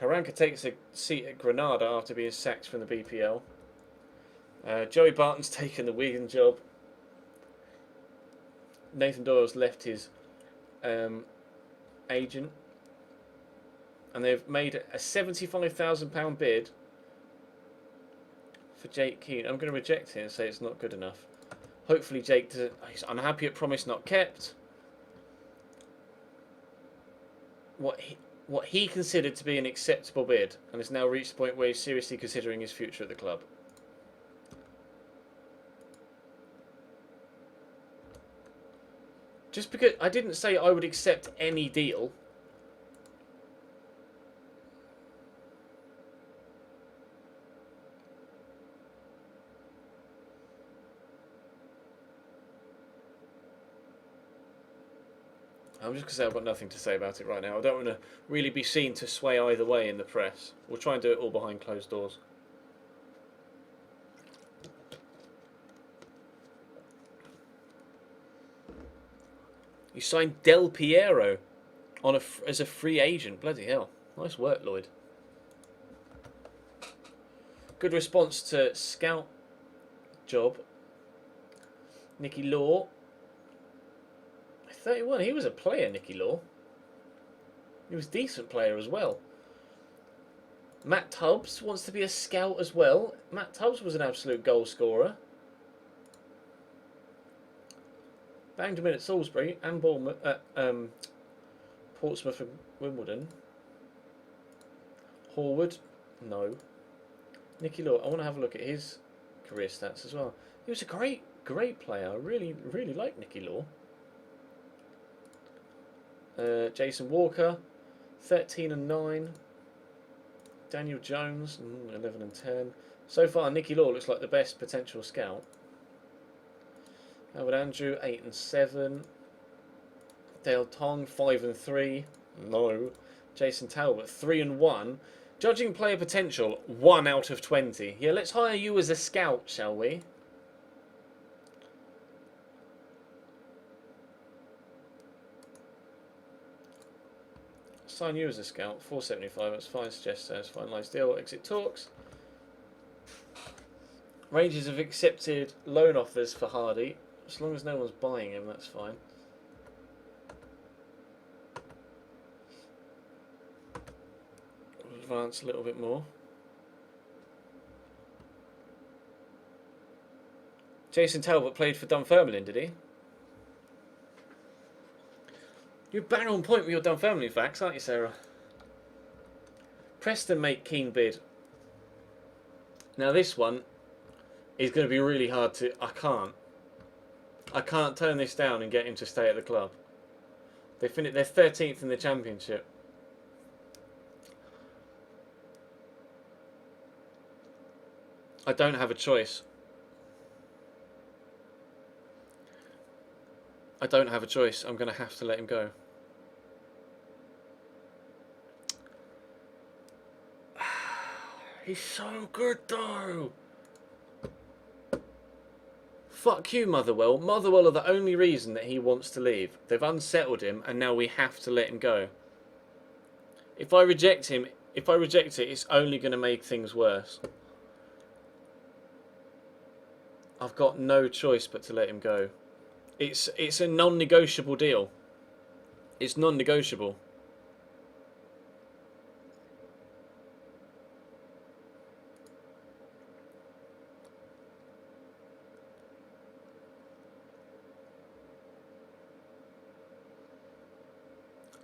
Karanka takes a seat at Granada after being sacked from the BPL. Joey Barton's taken the Wigan job. Nathan Doyle's left his agent. and they've made a £75,000 bid for Jake Keane. I'm going to reject it and say it's not good enough. Hopefully Jake doesn't... He's unhappy at promise not kept. What he considered to be an acceptable bid, and has now reached the point where he's seriously considering his future at the club. Just because I didn't say I would accept any deal. I'm just going to say I've got nothing to say about it right now. I don't want to really be seen to sway either way in the press. We'll try and do it all behind closed doors. You signed Del Piero on as a free agent. Bloody hell. Nice work, Lloyd. Good response to scout job. Nicky Law. 31. He was a player, Nicky Law. He was a decent player as well. Matt Tubbs wants to be a scout as well. Matt Tubbs was an absolute goal scorer. Banged him in at Salisbury and Bournemouth, Portsmouth and Wimbledon. Horwood, no. Nicky Law, I want to have a look at his career stats as well. He was a great player. I really like Nicky Law. Jason Walker, 13 and 9. Daniel Jones, 11 and 10. So far, Nicky Law looks like the best potential scout. Howard Andrew, 8 and 7. Dale Tong, 5 and 3. No. Jason Talbot, 3 and 1. Judging player potential, 1 out of 20. Yeah, let's hire you as a scout, shall we? Sign you as a scout, 475. That's fine. Suggest that's finalised deal. Exit talks. Rangers have accepted loan offers for Hardy. As long as no one's buying him, that's fine. We'll advance a little bit more. Jason Talbot played for Dunfermline, did he? You're bang on point with your Dunfermline facts, aren't you, Sarah? Preston make Keane bid. Now this one is going to be really hard to... I can't turn this down and get him to stay at the club. They're 13th in the Championship. I don't have a choice. I don't have a choice. I'm going to have to let him go. He's so good though. Fuck you, Motherwell. Motherwell are the only reason that he wants to leave. They've unsettled him and now we have to let him go. If I reject him, if I reject it, it's only going to make things worse. I've got no choice but to let him go. It's a non-negotiable deal. It's non-negotiable.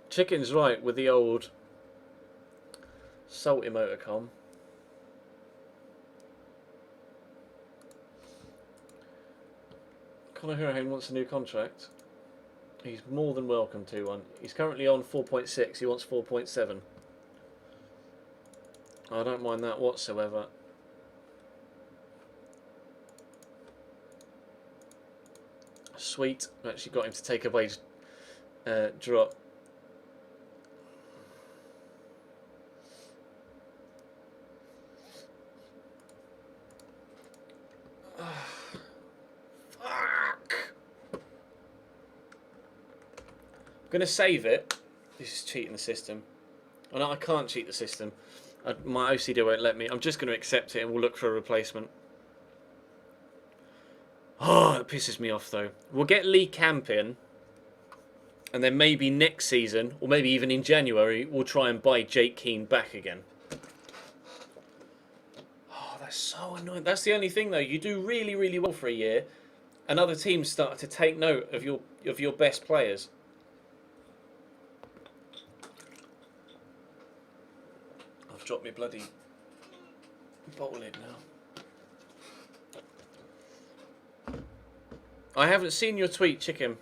Chicken's right with the old salt emoticon. Conor Hurahan wants a new contract. He's more than welcome to one. He's currently on 4.6. He wants 4.7. I don't mind that whatsoever. Sweet. I actually got him to take a wage drop. I'm going to save it. This is cheating the system. Oh, no, I can't cheat the system. My OCD won't let me. I'm just going to accept it and we'll look for a replacement. Oh, it pisses me off though. We'll get Lee Camp in. And then maybe next season, or maybe even in January, we'll try and buy Jake Keane back again. Oh, that's so annoying. That's the only thing, though. You do really, really well for a year, and other teams start to take note of your best players. I've dropped my bloody bottle lid now. I haven't seen your tweet, Chicken.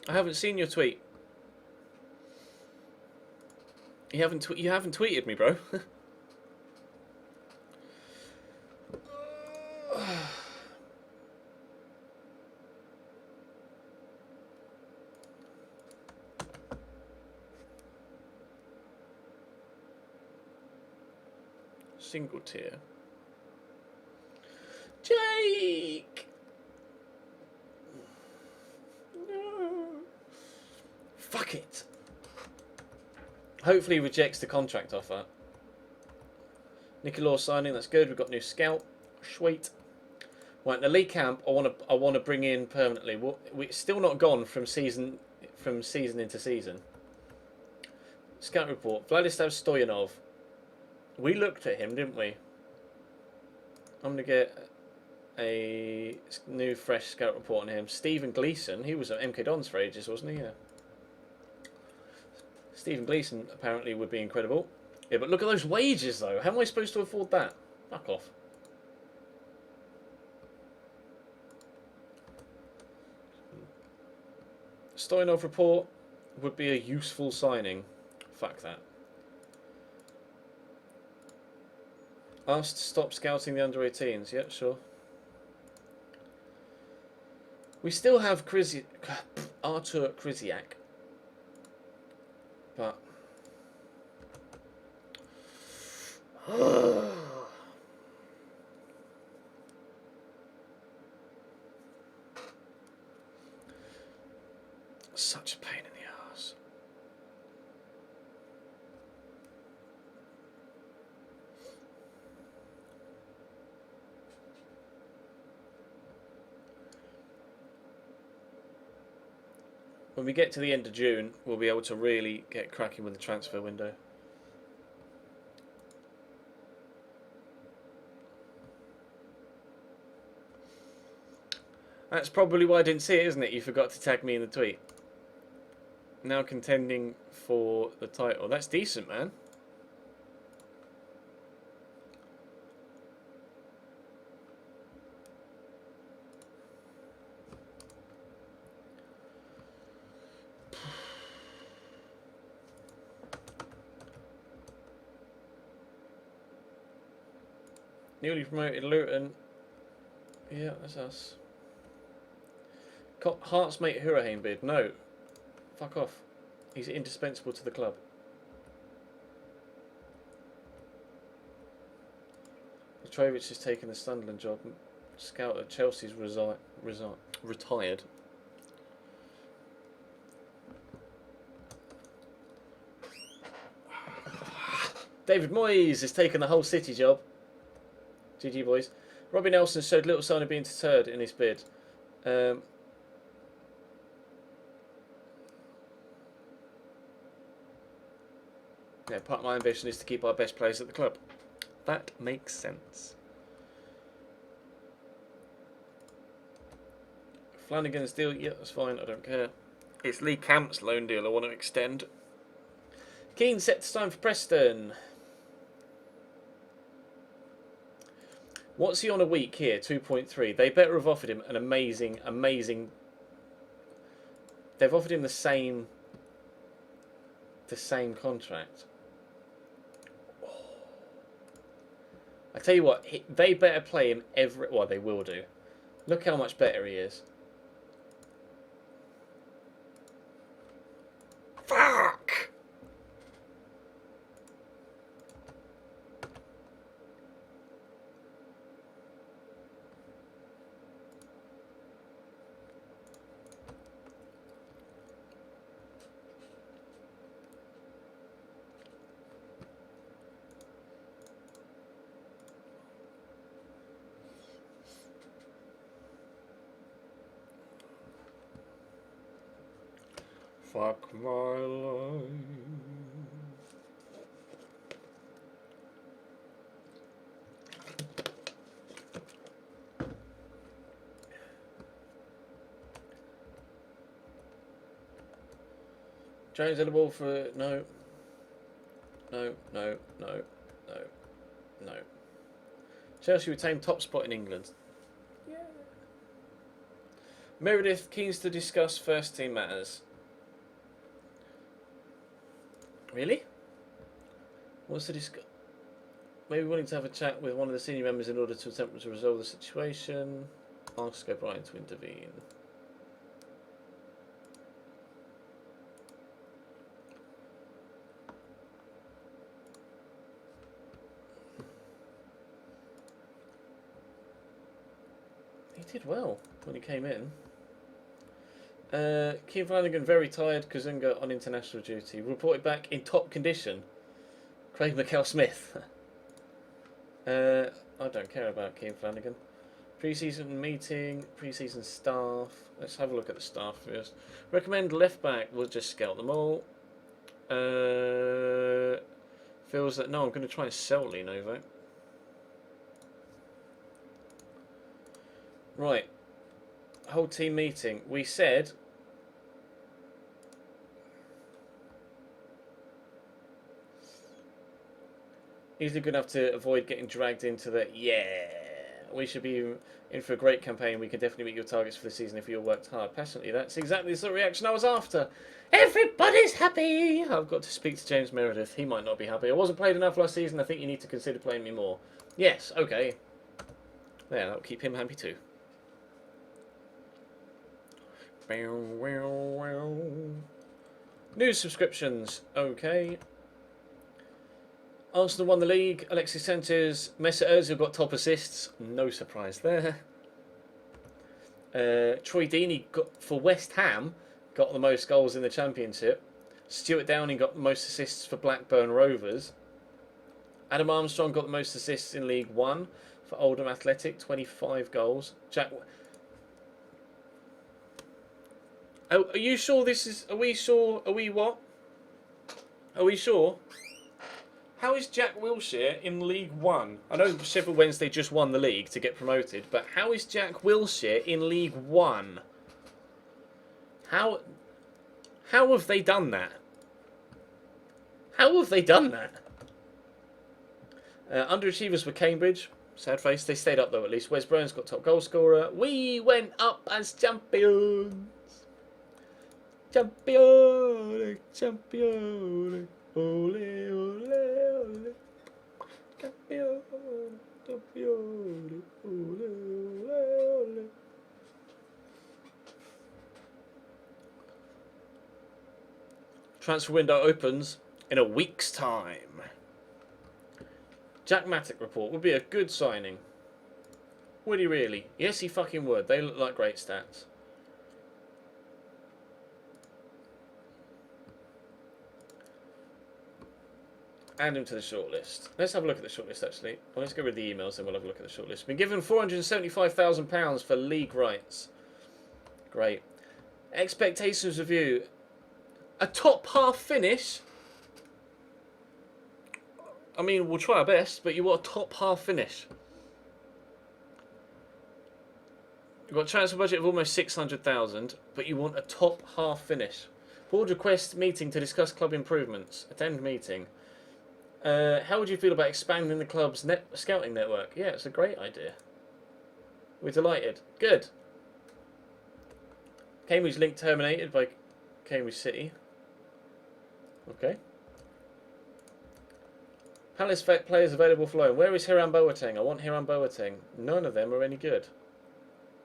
I haven't seen your tweet. You haven't tweeted me, bro. Single tier. Jake. No. Fuck it. Hopefully he rejects the contract offer. Nicolau signing, that's good. We've got new scout. Sweet. Right, the league camp I want to bring in permanently. We're still not gone from season into season. Scout report. Vladislav Stoyanov. We looked at him, didn't we? I'm gonna get a new fresh scout report on him. Stephen Gleeson, he was at MK Dons for ages, wasn't he? Yeah. Stephen Gleeson apparently would be incredible. Yeah, but look at those wages though. How am I supposed to afford that? Fuck off. Stoyanov report would be a useful signing. Fuck that. Asked to stop scouting the under-18s. Yeah, sure. We still have Artur Krysiak. But... such a pain in the arse. When we get to the end of June, we'll be able to really get cracking with the transfer window. That's probably why I didn't see it, isn't it? You forgot to tag me in the tweet. Now contending for the title. That's decent, man. Newly promoted Luton. Yeah, that's us. Hearts mate Hurahan bid. No. Fuck off. He's indispensable to the club. Mitrovic has taken the Sunderland job. Scout at Chelsea's retired. David Moyes has taken the whole City job. GG boys. Robbie Nelson showed little sign of being deterred in his bid. Yeah, part of my ambition is to keep our best players at the club. That makes sense. Flanagan's deal, yeah, that's fine, I don't care. It's Lee Camp's loan deal I want to extend. Keane set to sign for Preston. What's he on a week here? 2.3. They better have offered him an amazing... They've offered him the same contract. Oh. I tell you what, they better play him every... Well, they will do. Look how much better he is. Fuck! Fuck my life. Jones had the ball for no. Chelsea retain top spot in England. Yeah. Meredith keens to discuss first team matters. Really? What's to discuss? Maybe willing to have a chat with one of the senior members in order to attempt to resolve the situation. Ask O'Brien to intervene. He did well when he came in. Keith Flanagan very tired. Kazunga on international duty. Reported back in top condition. Craig McHale-Smith. I don't care about Keith Flanagan. Pre-season meeting, pre-season staff. Let's have a look at the staff first. Recommend left back. We'll just scout them all. Feels that no, I'm going to try and sell Lenovo. Right. Whole team meeting. We said easily good enough to avoid getting dragged into the we should be in for a great campaign. We can definitely meet your targets for the season if you all worked hard. Passionately, that's exactly the sort of reaction I was after. Everybody's happy. I've got to speak to James Meredith. He might not be happy. I wasn't played enough last season. I think you need to consider playing me more. Yes, okay. There, that'll keep him happy too. News subscriptions, okay. Arsenal won the league. Alexis Sanchez, Mesut Ozil got top assists. No surprise there. Troy Deeney for West Ham got the most goals in the Championship. Stuart Downing got the most assists for Blackburn Rovers. Adam Armstrong got the most assists in League One for Oldham Athletic, 25 goals. Jack. Oh, are you sure this is? Are we sure? Are we what? Are we sure? How is Jack Wilshere in League One? I know Sheffield Wednesday just won the league to get promoted, but how is Jack Wilshere in League One? How have they done that? How have they done that? Underachievers were Cambridge. Sad face. They stayed up though at least. Wes Brown's got top goal scorer. We went up as champions. Champione, champione. Ole, ole, ole. Campione, campione. Ole, ole, ole. Transfer window opens in a week's time. Jack Mattock report would be a good signing. Would he really? Yes, he fucking would. They look like great stats. Add him to the shortlist. Let's have a look at the shortlist, actually. Well, let's go with the emails, then we'll have a look at the shortlist. Been given £475,000 for league rights. Great. Expectations review. A top half finish. I mean, we'll try our best, but you want a top half finish. You've got a transfer budget of almost 600,000, but you want a top half finish. Board request meeting to discuss club improvements. Attend meeting. How would you feel about expanding the club's scouting network? Yeah, it's a great idea. We're delighted. Good. Cambridge link terminated by Cambridge City. Okay. Palace players available for loan. Where is Hiram Boateng? I want Hiram Boateng. None of them are any good.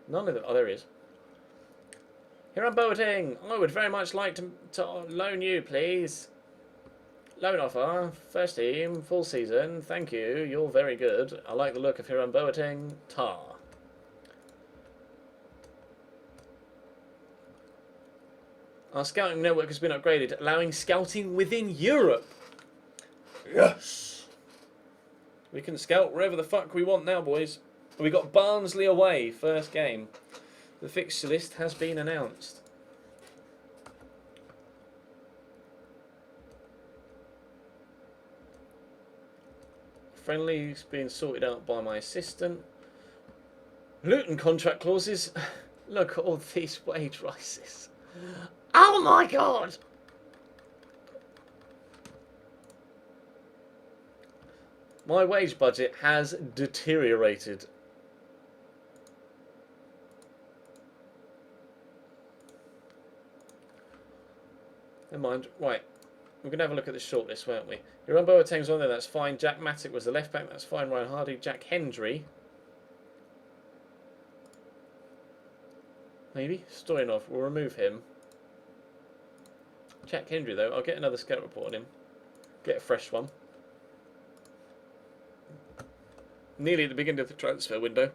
None of them. Oh, there he is. Hiram Boateng. I would very much like to loan you, please. Loan offer, first team, full season, thank you, you're very good. I like the look of Hiram Boateng, tar. Our scouting network has been upgraded, allowing scouting within Europe. Yes! We can scout wherever the fuck we want now, boys. We got Barnsley away, first game. The fixture list has been announced. Friendly's being sorted out by my assistant. Luton contract clauses. Look at all these wage rises. Oh my god! My wage budget has deteriorated. Never mind. Right. We're going to have a look at the shortlist, weren't we? Jeroen Boateng's on there, that's fine. Jack Matic was the left back, that's fine. Ryan Hardy. Jack Hendry. Maybe. Stoyanov, we'll remove him. Jack Hendry, though, I'll get another scout report on him. Get a fresh one. Nearly at the beginning of the transfer window.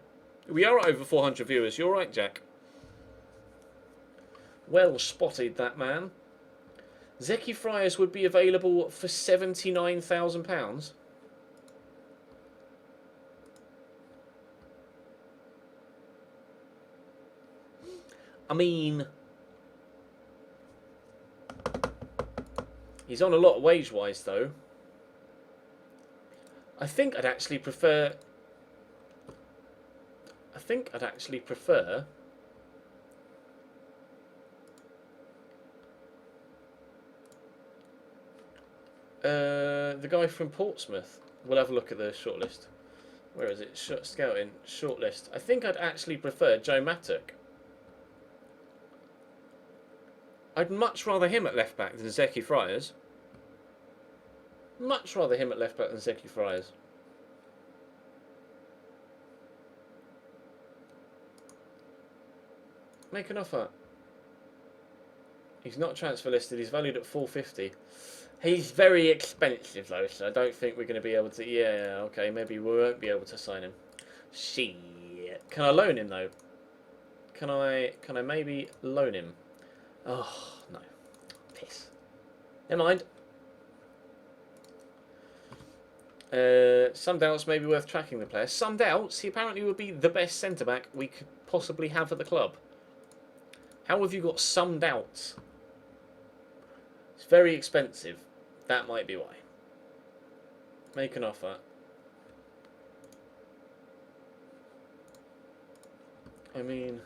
We are at over 400 viewers. You're right, Jack. Well spotted, that man. Zeki Friars would be available for £79,000. I mean, he's on a lot wage-wise, though. I think I'd actually prefer... the guy from Portsmouth. We'll have a look at the shortlist. Where is it? Scouting. Shortlist. I think I'd actually prefer Joe Mattock. I'd much rather him at left back than Zeki Friars. Much rather him at left back than Zeki Friars. Make an offer. He's not transfer listed. He's valued at 450. He's very expensive though, so I don't think we're going to be able to... Yeah, okay, maybe we won't be able to sign him. Shit. Can I loan him though? Can I maybe loan him? Oh, no. Piss. Never mind. Some doubts may be worth tracking the player. Some doubts? He apparently would be the best centre-back we could possibly have at the club. How have you got some doubts? It's very expensive. That might be why. Make an offer. I mean...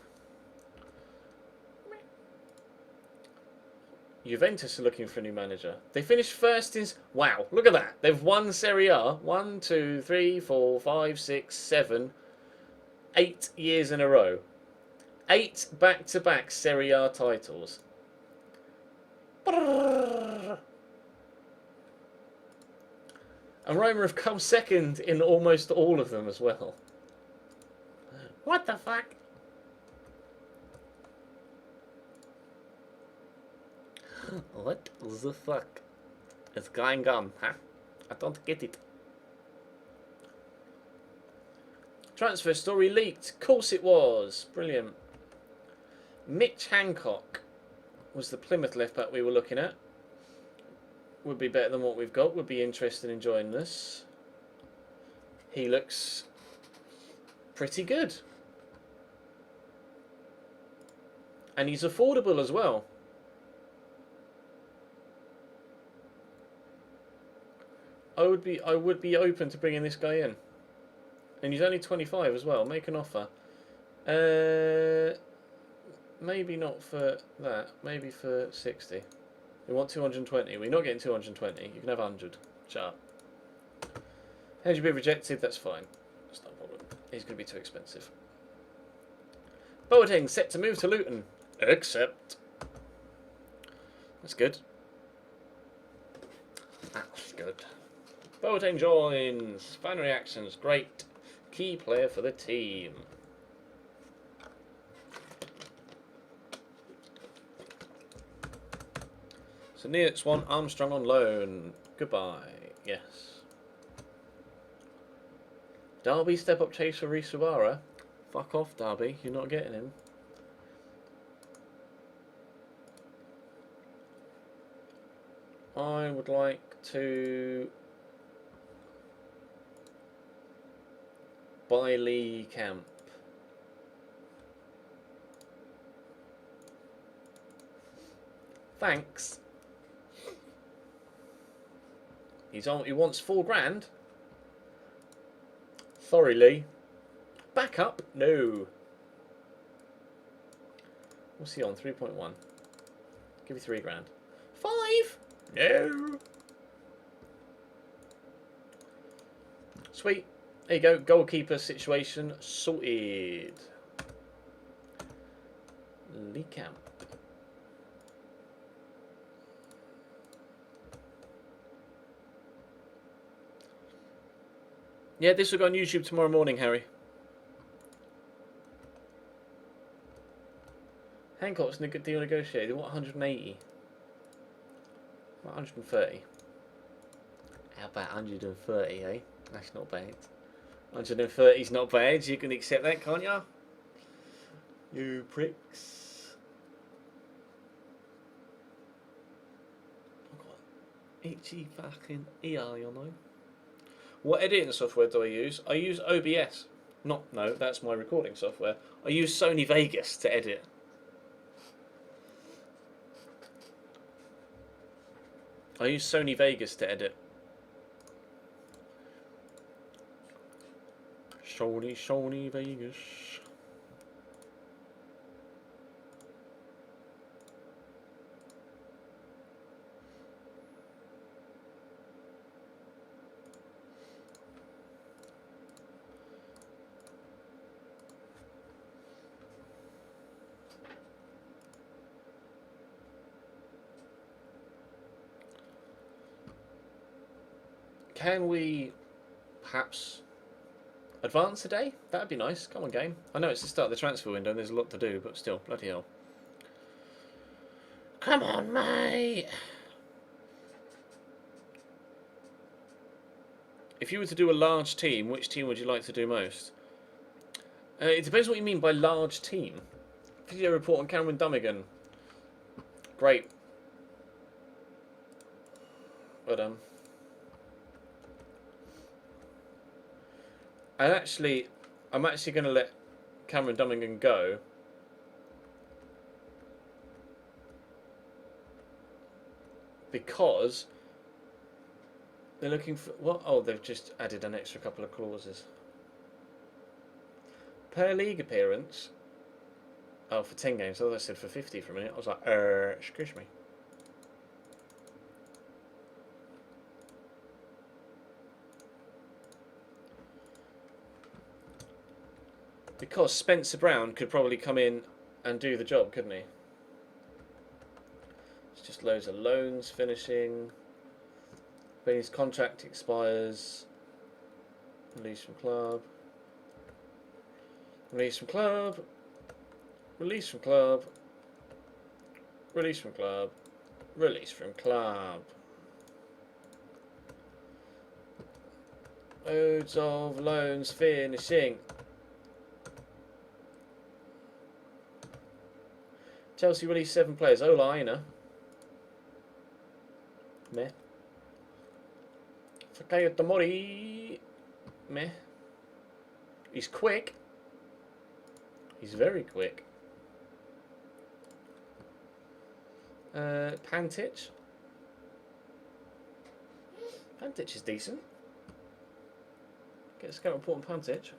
Juventus are looking for a new manager. They finished first in... Wow, look at that. They've won Serie A 1, 2, 3, 4, 5, 6, 7, 8 years in a row. 8 back-to-back Serie A titles. And Roma have come second in almost all of them as well. What the fuck? What the fuck is going on, huh? I don't get it. Transfer story leaked. Of course it was. Brilliant. Mitch Hancock was the Plymouth left back we were looking at. Would be better than what we've got. Would be interested in joining this. He looks pretty good. And he's affordable as well. I would be open to bringing this guy in. And he's only 25 as well. Make an offer. Maybe not for that. Maybe for 60. We want 220. We're not getting 220. You can have 100. Shut up. How'd you be rejected? That's fine. That's not a problem. He's going to be too expensive. Boateng set to move to Luton. Accept. That's good. That's good. Boateng joins. Fan reactions. Great. Key player for the team. So near Swan, Armstrong on loan. Goodbye. Yes. Derby step up chase for Risubara. Fuck off, Derby. You're not getting him. I would like to buy Lee Camp. Thanks. He wants £4 grand. Sorry, Lee. Back up? No. What's he on? 3.1. Give me 3 grand. 5? No. Sweet. There you go. Goalkeeper situation sorted. Lee Camp. Yeah, this will go on YouTube tomorrow morning, Harry. Hancock's a good deal negotiated. What, 180? What, 130? How about 130, eh? That's not bad. 130 is not bad. You can accept that, can't you? You pricks. I've got itchy fucking ear, you know. What editing software do I use? I use OBS. No, that's my recording software. I use Sony Vegas to edit. I use Sony Vegas to edit. Sony Vegas. Can we perhaps advance today? That'd be nice. Come on, game. I know it's the start of the transfer window and there's a lot to do, but still, bloody hell. Come on, mate. If you were to do a large team, which team would you like to do most? It depends what you mean by large team. Video report on Cameron Dummigan. Great. But I'm actually going to let Cameron Dummigan go because they're looking for what? Oh, they've just added an extra couple of clauses. Per league appearance. Oh, for 10 games. I thought I said for 50 for a minute. I was like, excuse me. Because Spencer Brown could probably come in and do the job, couldn't he? It's just loads of loans finishing. When his contract expires. Release from club. Release from club. Release from club. Release from club. Release from club. Loads of loans finishing. Chelsea released 7 players. Ola Aina. Meh. Fakayo Tomori. Meh. He's quick. He's very quick. Pantic. Pantic is decent. Get a scout report on Pantic.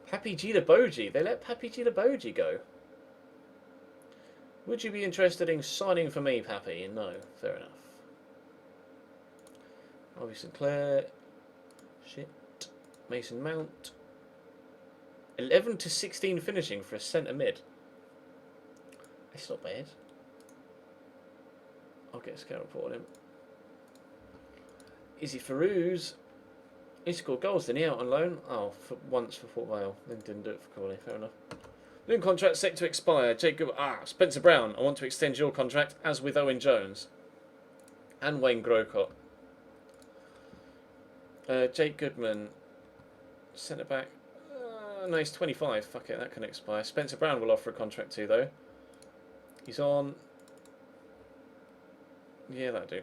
Papi Boji. They let Papi Boji go. Would you be interested in signing for me, Papi? No. Fair enough. Harvey Sinclair. Shit. Mason Mount. 11 to 16 finishing for a centre mid. That's not bad. I'll get a scout report on him. Izzy Ferruz. He scored goals, didn't he, out on loan? Oh, for once for Fort Vale. Then didn't do it for Crawley. Fair enough. Loan contract set to expire. Spencer Brown. I want to extend your contract, as with Owen Jones. And Wayne Grocott. Jake Goodman. Centre back. No, he's 25. Fuck it, that can expire. Spencer Brown will offer a contract too, though. He's on. Yeah, that'll do.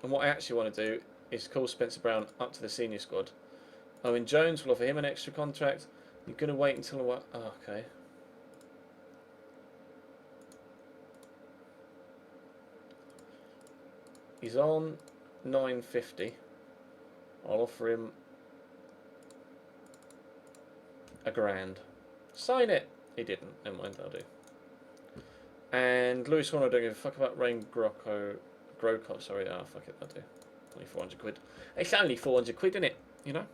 And what I actually want to do is call Spencer Brown up to the senior squad. Owen Jones will offer him an extra contract. You're going to wait until a while. Oh, okay. He's on 950. I'll offer him £1,000. Sign it. He didn't. Never mind, I'll do. And Lewis Horner, I don't give a fuck about Rain Grocott, sorry. Ah, fuck it, I'll do. Only 400 quid. It's only 400 quid, isn't it? You know?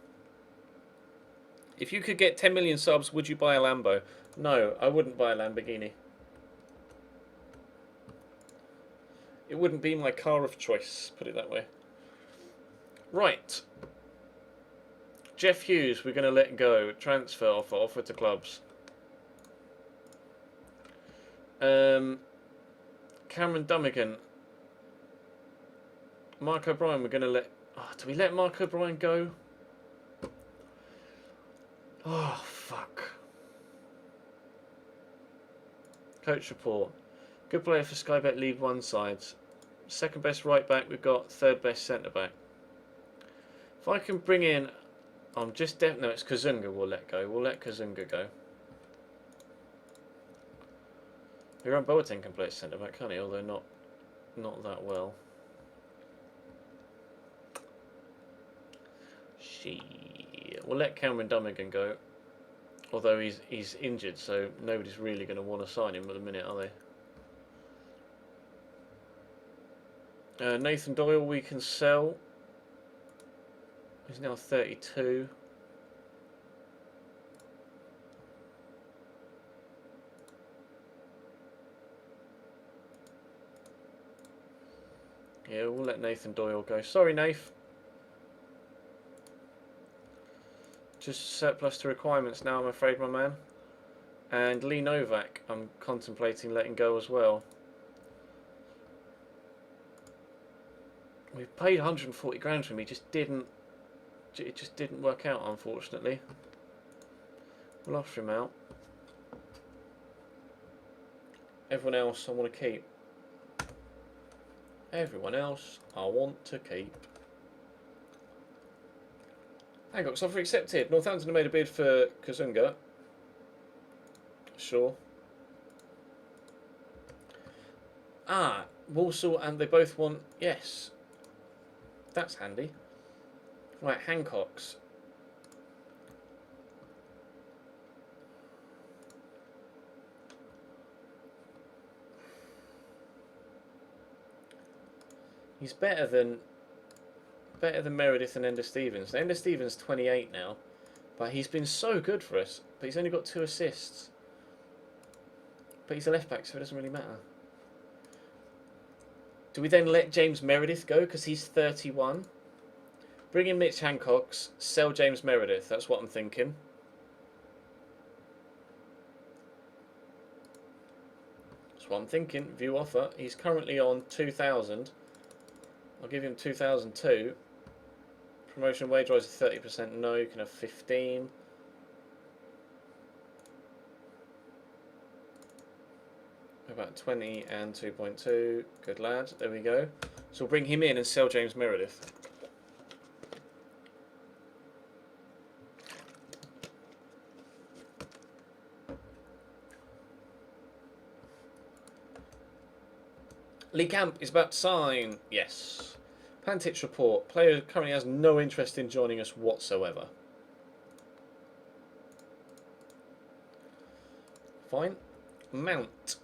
If you could get 10 million subs, would you buy a Lambo? No, I wouldn't buy a Lamborghini. It wouldn't be my car of choice, put it that way. Right. Jeff Hughes, we're going to let go. Transfer offer to clubs. Cameron Dummigan. Mark O'Brien, we're going to let... Oh, do we let Mark O'Brien go? Oh, fuck. Coach report. Good player for Sky Bet League One sides. Second best right back, we've got third best centre back. If I can bring in... I'm just... No, it's Kazunga we'll let go. We'll let Kazunga go. Hiram Boateng can play centre back, can't he? Although not that well. We'll let Cameron Dummigan go. Although he's injured, so nobody's really going to want to sign him at the minute, are they? Nathan Doyle we can sell. He's now 32. Yeah, we'll let Nathan Doyle go. Sorry, Nath. Just surplus to requirements now, I'm afraid, my man. And Lee Novak, I'm contemplating letting go as well. We've paid 140 grand for him. It just didn't work out, unfortunately. We'll offer him out. Everyone else I want to keep. Everyone else I want to keep. Hancock's offer accepted. Northampton have made a bid for Kazunga. Sure. Ah, Walsall and they both want... Yes. That's handy. Right, Hancock's. He's better than Meredith and Ender Stevens. Ender Stevens 28 now, but he's been so good for us. But he's only got 2 assists. But he's a left back, so it doesn't really matter. Do we then let James Meredith go because he's 31? Bring in Mitch Hancock's, sell James Meredith. That's what I'm thinking. That's what I'm thinking. View offer. He's currently on 2,000. I'll give him 2,002. Promotion wage rise of 30%. No, you can have 15. About 20 and 2.2. Good lad. There we go. So we'll bring him in and sell James Meredith. Lee Camp is about to sign. Yes. Pantich report. Player currently has no interest in joining us whatsoever. Fine. Mount.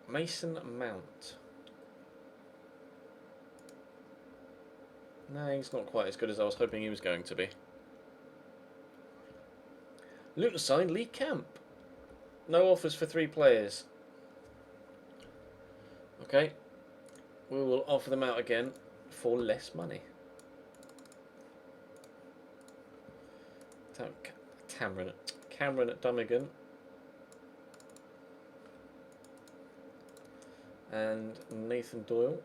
Mason Mount. No, he's not quite as good as I was hoping he was going to be. Luton signed Lee Camp. No offers for 3 players. Okay. We will offer them out again for less money. Cameron at Dummigan. And Nathan Doyle.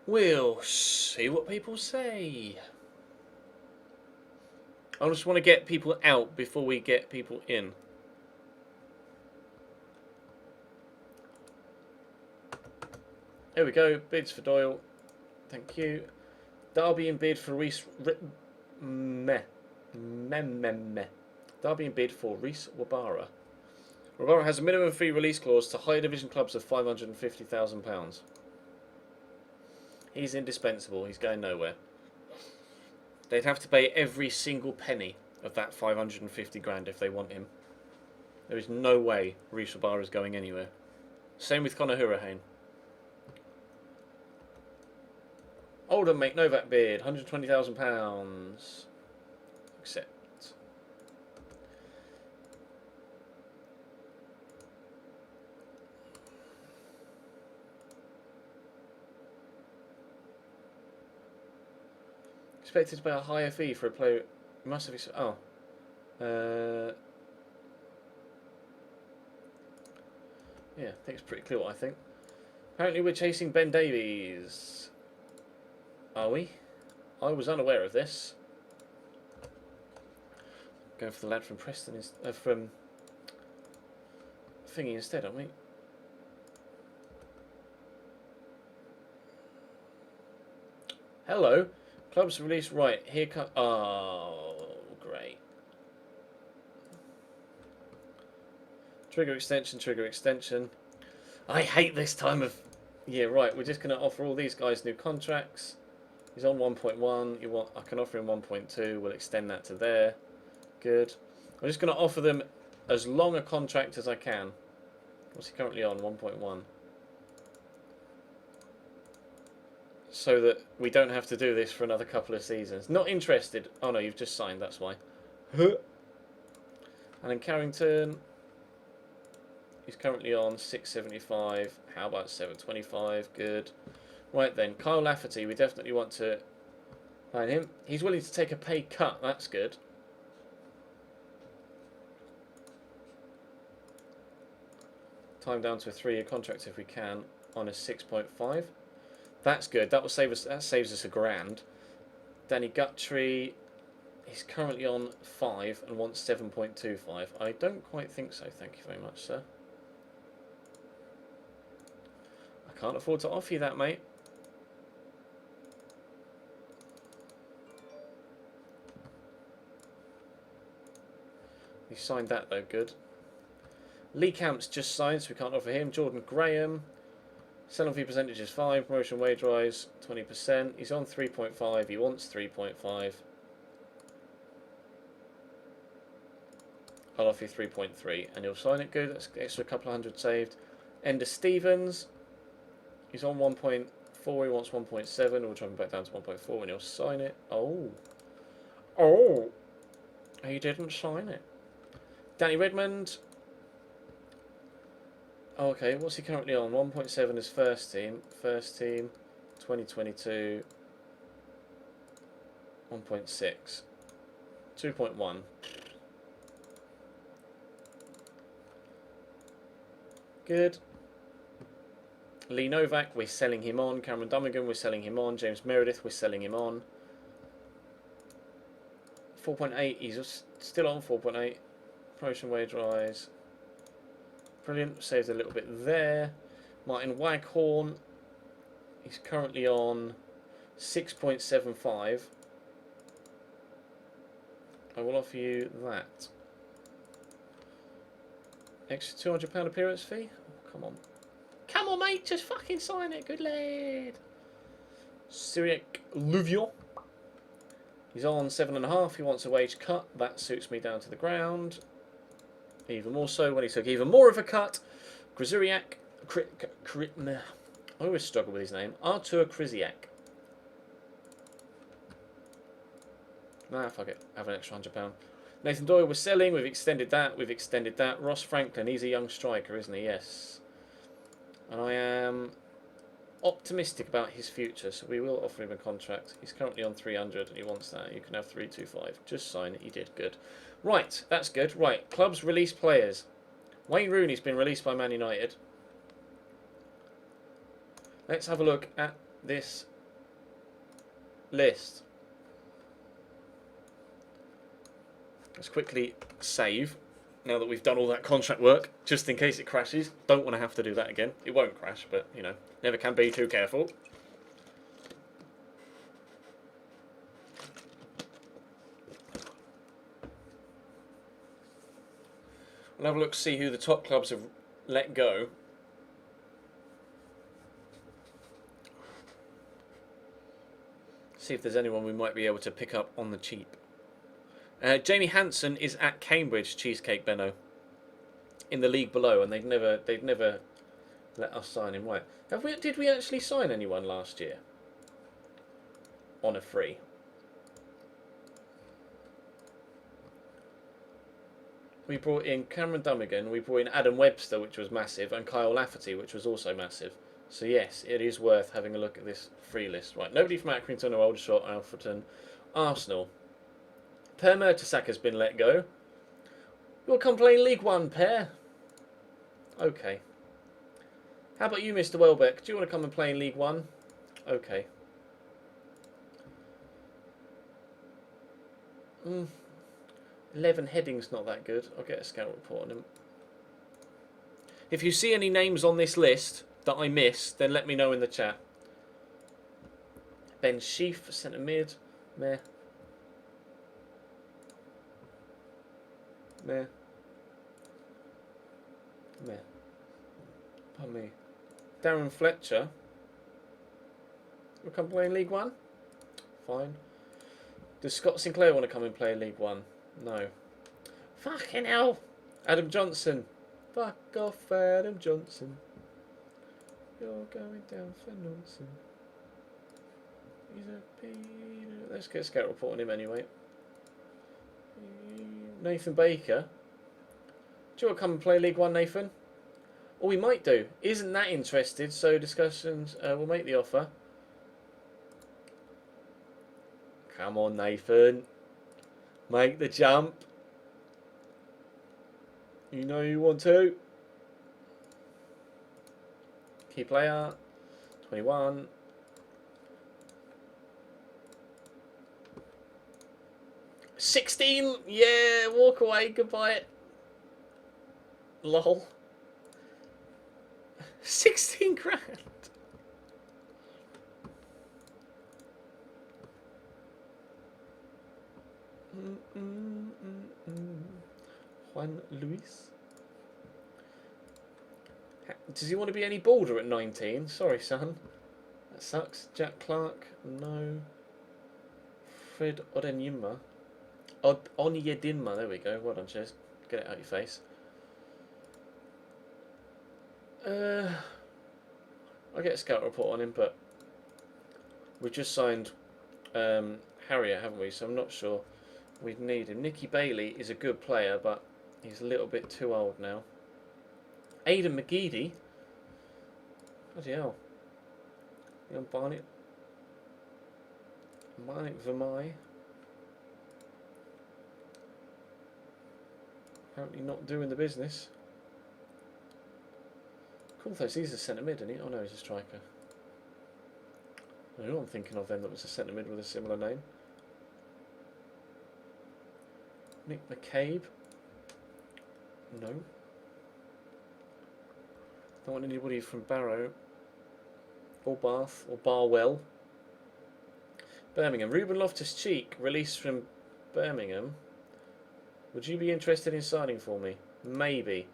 We'll see what people say. I just want to get people out before we get people in. There we go. Bids for Doyle. Thank you. Derby in bid for Reese... Derby in bid for Reese Wabara. Rogara has a minimum fee release clause to higher division clubs of £550,000. He's indispensable. He's going nowhere. They'd have to pay every single penny of that 550 grand if they want him. There is no way Reece Rogara is going anywhere. Same with Conor Hurahan. Oldham make Novak bid, £120,000. Accept. Expected to pay a higher fee for a player. Must have. Oh. Yeah, I think it's pretty clear what I think. Apparently we're chasing Ben Davies. Are we? I was unaware of this. Going for the lad from Preston, from Thingy instead, aren't we? Hello. Clubs release, right, here come... Oh, great. Trigger extension. I hate this time of... Yeah, right, we're just going to offer all these guys new contracts. He's on 1.1. I can offer him 1.2. We'll extend that to there. Good. I'm just going to offer them as long a contract as I can. What's he currently on? 1.1. So that we don't have to do this for another couple of seasons. Not interested. Oh no, you've just signed, that's why. And then Carrington, he's currently on 675. How about 725? Good. Right then, Kyle Lafferty, we definitely want to find him. He's willing to take a pay cut, that's good. Time down to a 3-year contract if we can on a 6.5. That's good. That will save us. That saves us £1,000. Danny Guthrie, he's currently on 5 and wants 7.25. I don't quite think so. Thank you very much, sir. I can't afford to offer you that, mate. He signed that though. Good. Lee Camp's just signed, so we can't offer him. Jordan Graham. Sell-on fee percentage is 5. Promotion wage rise 20%. He's on 3.5. He wants 3.5. I'll offer you 3.3, and he'll sign it. Good. That's extra couple of hundred saved. Ender Stevens. He's on 1.4. He wants 1.7. We'll drop him back down to 1.4, and he'll sign it. Oh. He didn't sign it. Danny Redmond. Oh, okay, what's he currently on? 1.7 is first team. First team, 2022. 1.6. 2.1. Good. Lee Novak, we're selling him on. Cameron Dummigan, we're selling him on. James Meredith, we're selling him on. 4.8, he's still on 4.8. Promotion wage rise. Brilliant, saved a little bit there. Martin Waghorn, he's currently on 6.75. I will offer you that. Extra £200 appearance fee? Oh, come on. Come on, mate, just fucking sign it. Good lad. Cyriac Louvion. He's on 7.5. He wants a wage cut. That suits me down to the ground. Even more so when he took even more of a cut. Grzuriak. I always struggle with his name. Artur Kriziak. Nah, fuck it. Have an extra £100. Nathan Doyle, we're selling. We've extended that. We've extended that. Ross Franklin, he's a young striker, isn't he? Yes. And I am optimistic about his future, so we will offer him a contract. He's currently on 300 and he wants that. You can have 325. Just sign it. He did good. Right, that's good. Right, clubs release players. Wayne Rooney's been released by Man United. Let's have a look at this list. Let's quickly save now that we've done all that contract work, just in case it crashes. Don't want to have to do that again. It won't crash, but, you know, never can be too careful. We'll have a look to see who the top clubs have let go. See if there's anyone we might be able to pick up on the cheap. Jamie Hansen is at Cambridge, Cheesecake Benno, in the league below, and they'd never let us sign him. Right? Did we actually sign anyone last year on a free? We brought in Cameron Dummigan, we brought in Adam Webster, which was massive, and Kyle Lafferty, which was also massive. So yes, it is worth having a look at this free list. Right, nobody from Accrington or Aldershot, Alfreton, Arsenal. Per Mertesacker has been let go. You'll come play League One, Per? Okay. How about you, Mr. Welbeck? Do you want to come and play in League One? Okay. 11 heading's not that good. I'll get a scout report on him. If you see any names on this list that I missed, then let me know in the chat. Ben Sheaf, centre mid. Meh. Meh. Meh. Pardon me. Darren Fletcher. Will come play in League One? Fine. Does Scott Sinclair want to come and play in League One? No. Fucking hell. Adam Johnson. Fuck off, Adam Johnson. You're going down for nonsense. He's a Peter. Let's get a scout report on him anyway. Nathan Baker. Do you want to come and play League One, Nathan? Or we might do. Isn't that interested? So discussions. We'll make the offer. Come on, Nathan. Make the jump. You know you want to. Key player. 21. $16. Yeah, walk away. Goodbye. Lol. 16 grand. Juan Luis. Does he want to be any bolder at 19? Sorry, son. That sucks. Jack Clark. No. Fred Odenyima. Onyedinma. There we go. Well done, Ches. Get it out of your face. I'll get a scout report on him, but we've just signed Harrier, haven't we? So I'm not sure we'd need him. Nicky Bailey is a good player, but he's a little bit too old now. Aidan McGeady. Bloody hell. Leon Barnett. Mike Vermey. Apparently not doing the business. Coulthos, he's a centre mid, isn't he? Oh no, he's a striker. I don't know what I'm thinking of then that was a centre mid with a similar name. Nick McCabe. No. Don't want anybody from Barrow. Or Bath. Or Barwell. Birmingham. Ruben Loftus-Cheek, released from Birmingham. Would you be interested in signing for me? Maybe.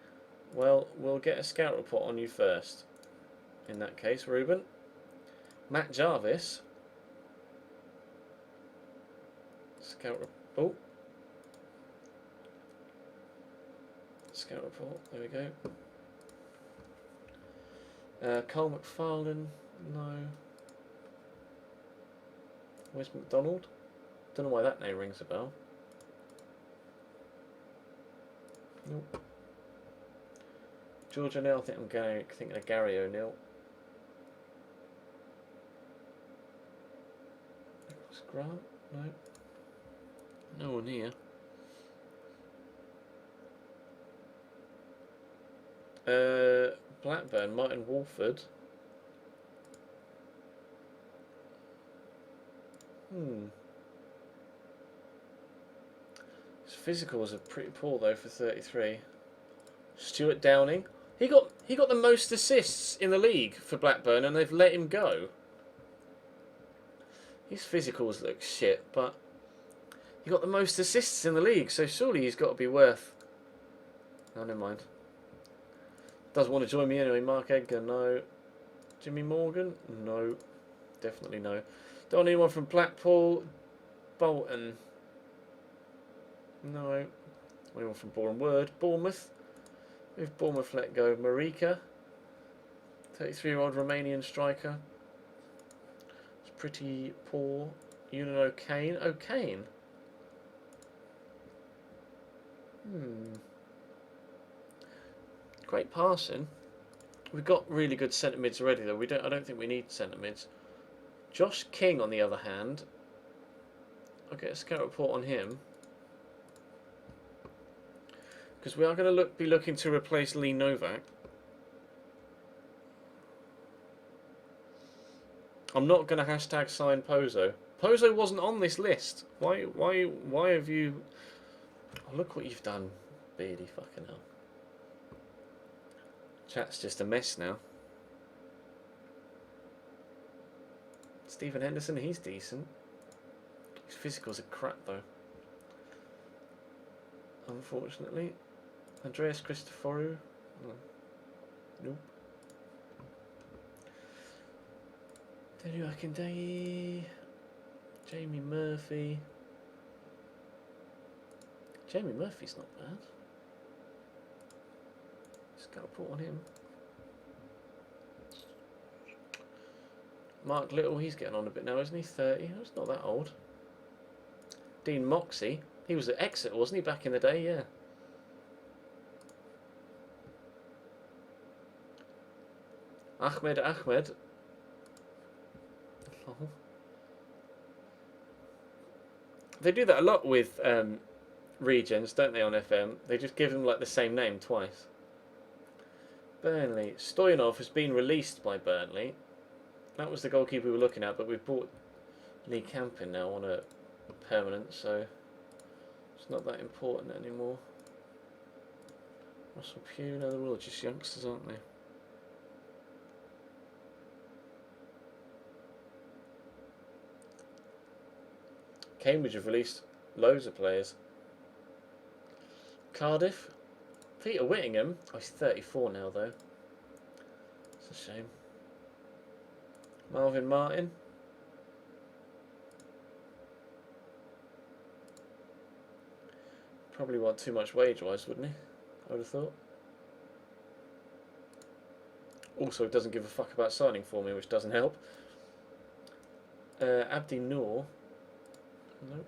Well, we'll get a scout report on you first. In that case, Ruben. Matt Jarvis. Scout report. Oh. Scout report. There we go. Carl McFarlane. No. Where's McDonald? Don't know why that name rings a bell. Nope. George O'Neill, I think I'm thinking of Gary O'Neill. Nicholas Grant? No. No one here. Blackburn, Martin Wolford. His physicals are pretty poor though for 33. Stuart Downing. He got the most assists in the league for Blackburn, and they've let him go. His physicals look shit, but he got the most assists in the league, so surely he's got to be worth Oh, never mind. Doesn't want to join me anyway. Mark Edgar, no. Jimmy Morgan, no. Definitely no. Don't want anyone from Blackpool. Bolton, no. Anyone from Boreham Wood. Bournemouth. If Bournemouth let go. Marika, 33-year-old Romanian striker. It's pretty poor. Ewan O'Kane. O'Kane? Great passing. We've got really good centre mids already, though. I don't think we need centre mids. Josh King, on the other hand, I'll get a scout report on him because we are going to be looking to replace Lee Novak. I'm not going to hashtag sign Pozo. Pozo wasn't on this list. Why have you? Oh, look what you've done, Beardy. Fucking hell. Chat's just a mess now. Stephen Henderson, he's decent. His physicals are crap though. Unfortunately. Andreas Christoforou. Oh. Nope. Daniel Akindayi. Jamie Murphy. Jamie Murphy's not bad. Just got a report on him. Mark Little, he's getting on a bit now, isn't he? 30. That's not that old. Dean Moxey. He was at Exeter, wasn't he, back in the day? Yeah. Ahmed. Oh. They do that a lot with regions, don't they, on FM? They just give them like the same name twice. Burnley. Stoyanov has been released by Burnley. That was the goalkeeper we were looking at, but we've bought Lee Campin now on a permanent, so it's not that important anymore. Russell Pugh, no, they're all just youngsters, aren't they? Cambridge have released loads of players. Cardiff. Peter Whittingham. Oh, he's 34 now, though. It's a shame. Marvin Martin. Probably want too much wage-wise, wouldn't he? I would have thought. Also, doesn't give a fuck about signing for me, which doesn't help. Abdi Noor. Nope.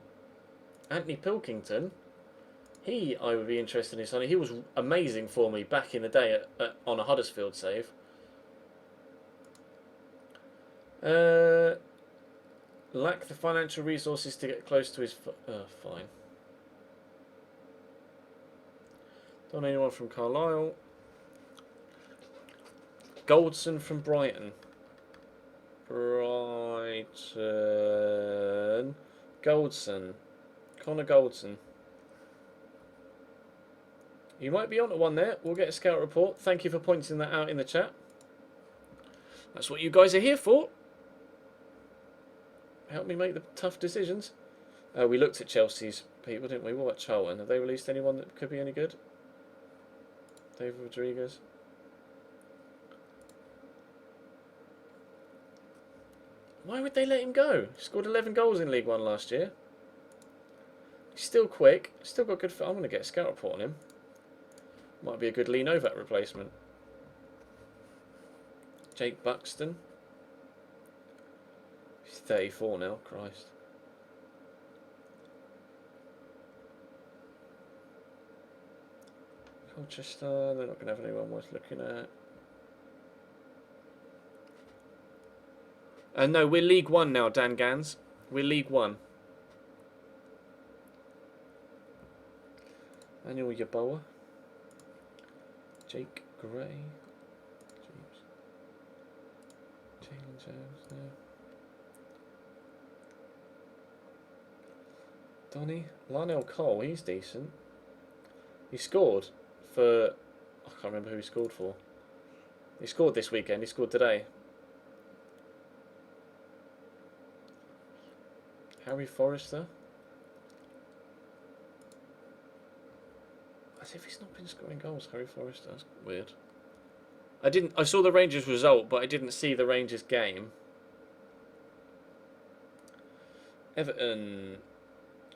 Anthony Pilkington. I would be interested in signing. He was amazing for me back in the day on a Huddersfield save. Lack the financial resources to get close to his... fine. Don't know anyone from Carlisle. Goldson from Brighton. Goldson. Connor Goldson. You might be onto one there. We'll get a scout report. Thank you for pointing that out in the chat. That's what you guys are here for. Help me make the tough decisions. We looked at Chelsea's people, didn't we? What about Charlton? Have they released anyone that could be any good? David Rodriguez. Why would they let him go? He scored 11 goals in League One last year. He's still quick. Still got good... I'm going to get a scout report on him. Might be a good Lee Novak replacement. Jake Buxton. He's 34 now. Christ. Colchester. They're not going to have anyone worth looking at. No, we're League One now, Dan Gans. We're League One. Daniel Yeboah. Jake Gray. Jalen Jones, no. Donny. Lionel Cole, he's decent. He scored for... I can't remember who he scored for. He scored this weekend, he scored today. Harry Forrester. As if he's not been scoring goals, Harry Forrester. That's weird. I saw the Rangers result, but I didn't see the Rangers game. Everton.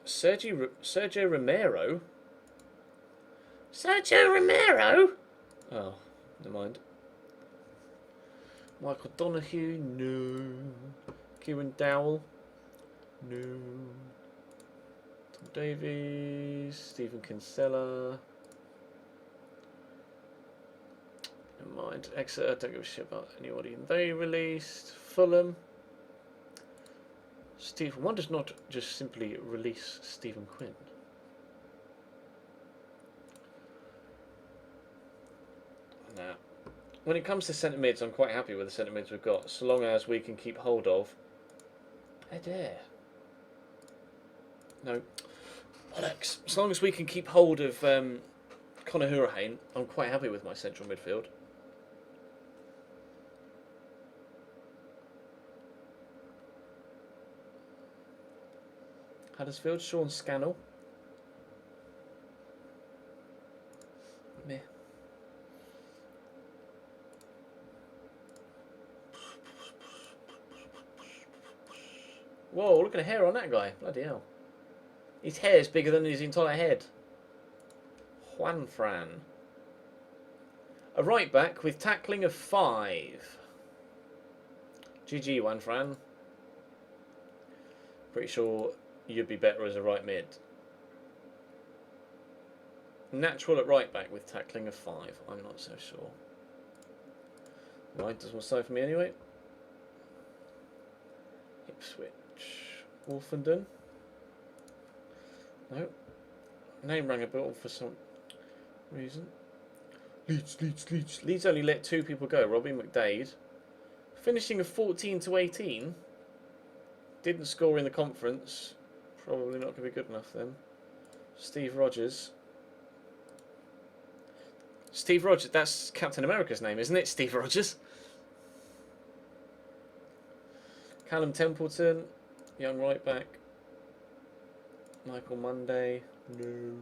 Sergio Romero? Sergio Romero? Oh, never mind. Michael Donahue? No. Kieran Dowell? No. Tom Davies? Stephen Kinsella? Never mind. Exeter, don't give a shit about anybody they released. Fulham? Stephen, one does not just simply release Stephen Quinn. Now, when it comes to centre mids, I'm quite happy with the centre mids we've got, so long as we can keep hold of Adair. No, Alex. As long as we can keep hold of Conor Hourihane, I'm quite happy with my central midfield. Huddersfield, Sean Scannell. Meh. Whoa, look at the hair on that guy. Bloody hell. His hair is bigger than his entire head. Juan Fran. A right back with tackling of 5. GG, Juan Fran. Pretty sure you'd be better as a right mid. Natural at right back with tackling of 5. I'm not so sure. Right, doesn't sign for me anyway. Ipswich. Wolfenden. No. Name rang a bell for some reason. Leeds. Leeds only let 2 people go. Robbie McDade. Finishing of 14 to 18. Didn't score in the conference. Probably not going to be good enough then. Steve Rogers. Steve Rogers, that's Captain America's name, isn't it? Steve Rogers. Callum Templeton, young right back. Michael Monday, no.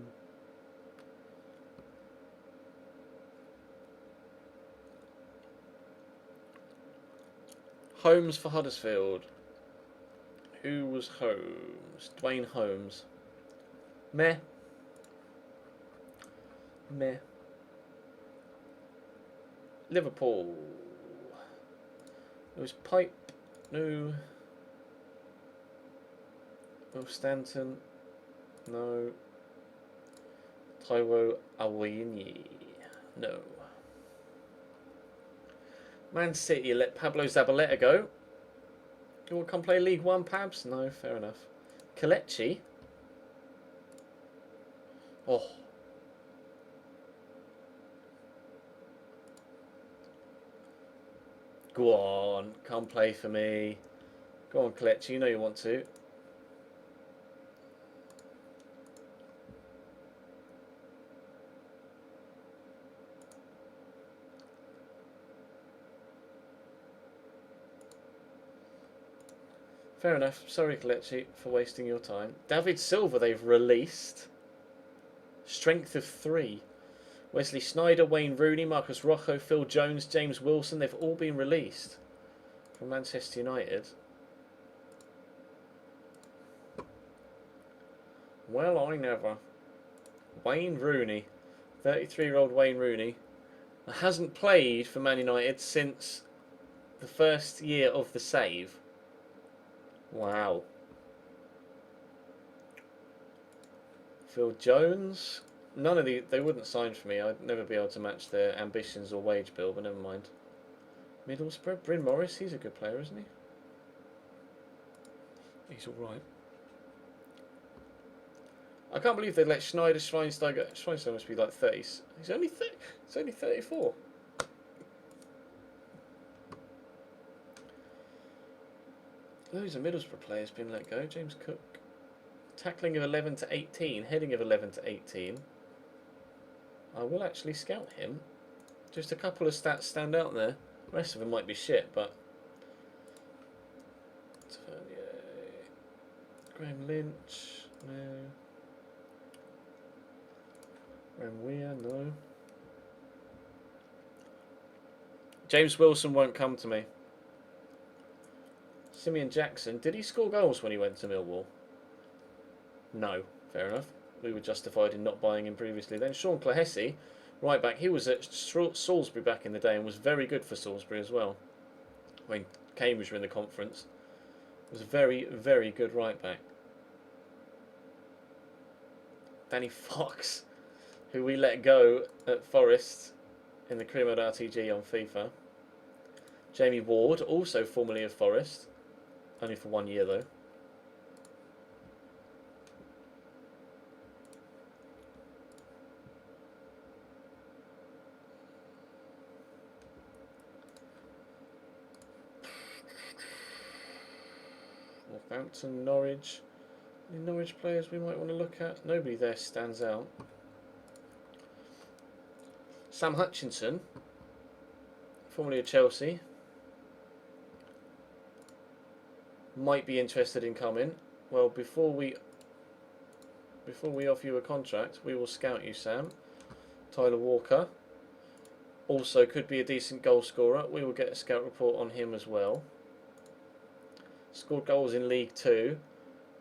Holmes for Huddersfield. Who was Holmes? Dwayne Holmes. Meh. Meh. Liverpool. It was Pipe. No. Will Stanton. No. Taiwo Awoniyi. No. Man City let Pablo Zabaleta go. You want to come play League One, Pabs? No, fair enough. Kelechi. Oh. Go on, come play for me. Go on, Kelechi, you know you want to. Fair enough. Sorry, Kelechi, for wasting your time. David Silva, they've released. Strength of 3. Wesley Sneijder, Wayne Rooney, Marcus Rojo, Phil Jones, James Wilson. They've all been released from Manchester United. Well, I never. Wayne Rooney. 33-year-old Wayne Rooney. Hasn't played for Man United since the first year of the save. Wow. Phil Jones. None of the... They wouldn't sign for me. I'd never be able to match their ambitions or wage bill, but never mind. Middlesbrough. Bryn Morris. He's a good player, isn't he? He's alright. I can't believe they let Schweinsteiger... Schweinsteiger must be like 30. He's only 34. Loads of Middlesbrough players been let go. James Cook. Tackling of 11 to 18. Heading of 11 to 18. I will actually scout him. Just a couple of stats stand out there. The rest of them might be shit, but... Graham Lynch. No. And we are no. James Wilson won't come to me. Simeon Jackson, did he score goals when he went to Millwall? No, fair enough. We were justified in not buying him previously. Then Sean Clahessy, right back, he was at Salisbury back in the day and was very good for Salisbury as well. When Cambridge were in the conference, was a very, very good right back. Danny Fox, who we let go at Forest in the Chesnoid RTG on FIFA. Jamie Ward, also formerly of Forest, only for 1 year though. Northampton, Norwich. Any Norwich players we might want to look at? Nobody there stands out. Sam Hutchinson, formerly of Chelsea, might be interested in coming. Well, before we offer you a contract, we will scout you, Sam. Tyler Walker, also could be a decent goal scorer. We will get a scout report on him as well. Scored goals in League 2.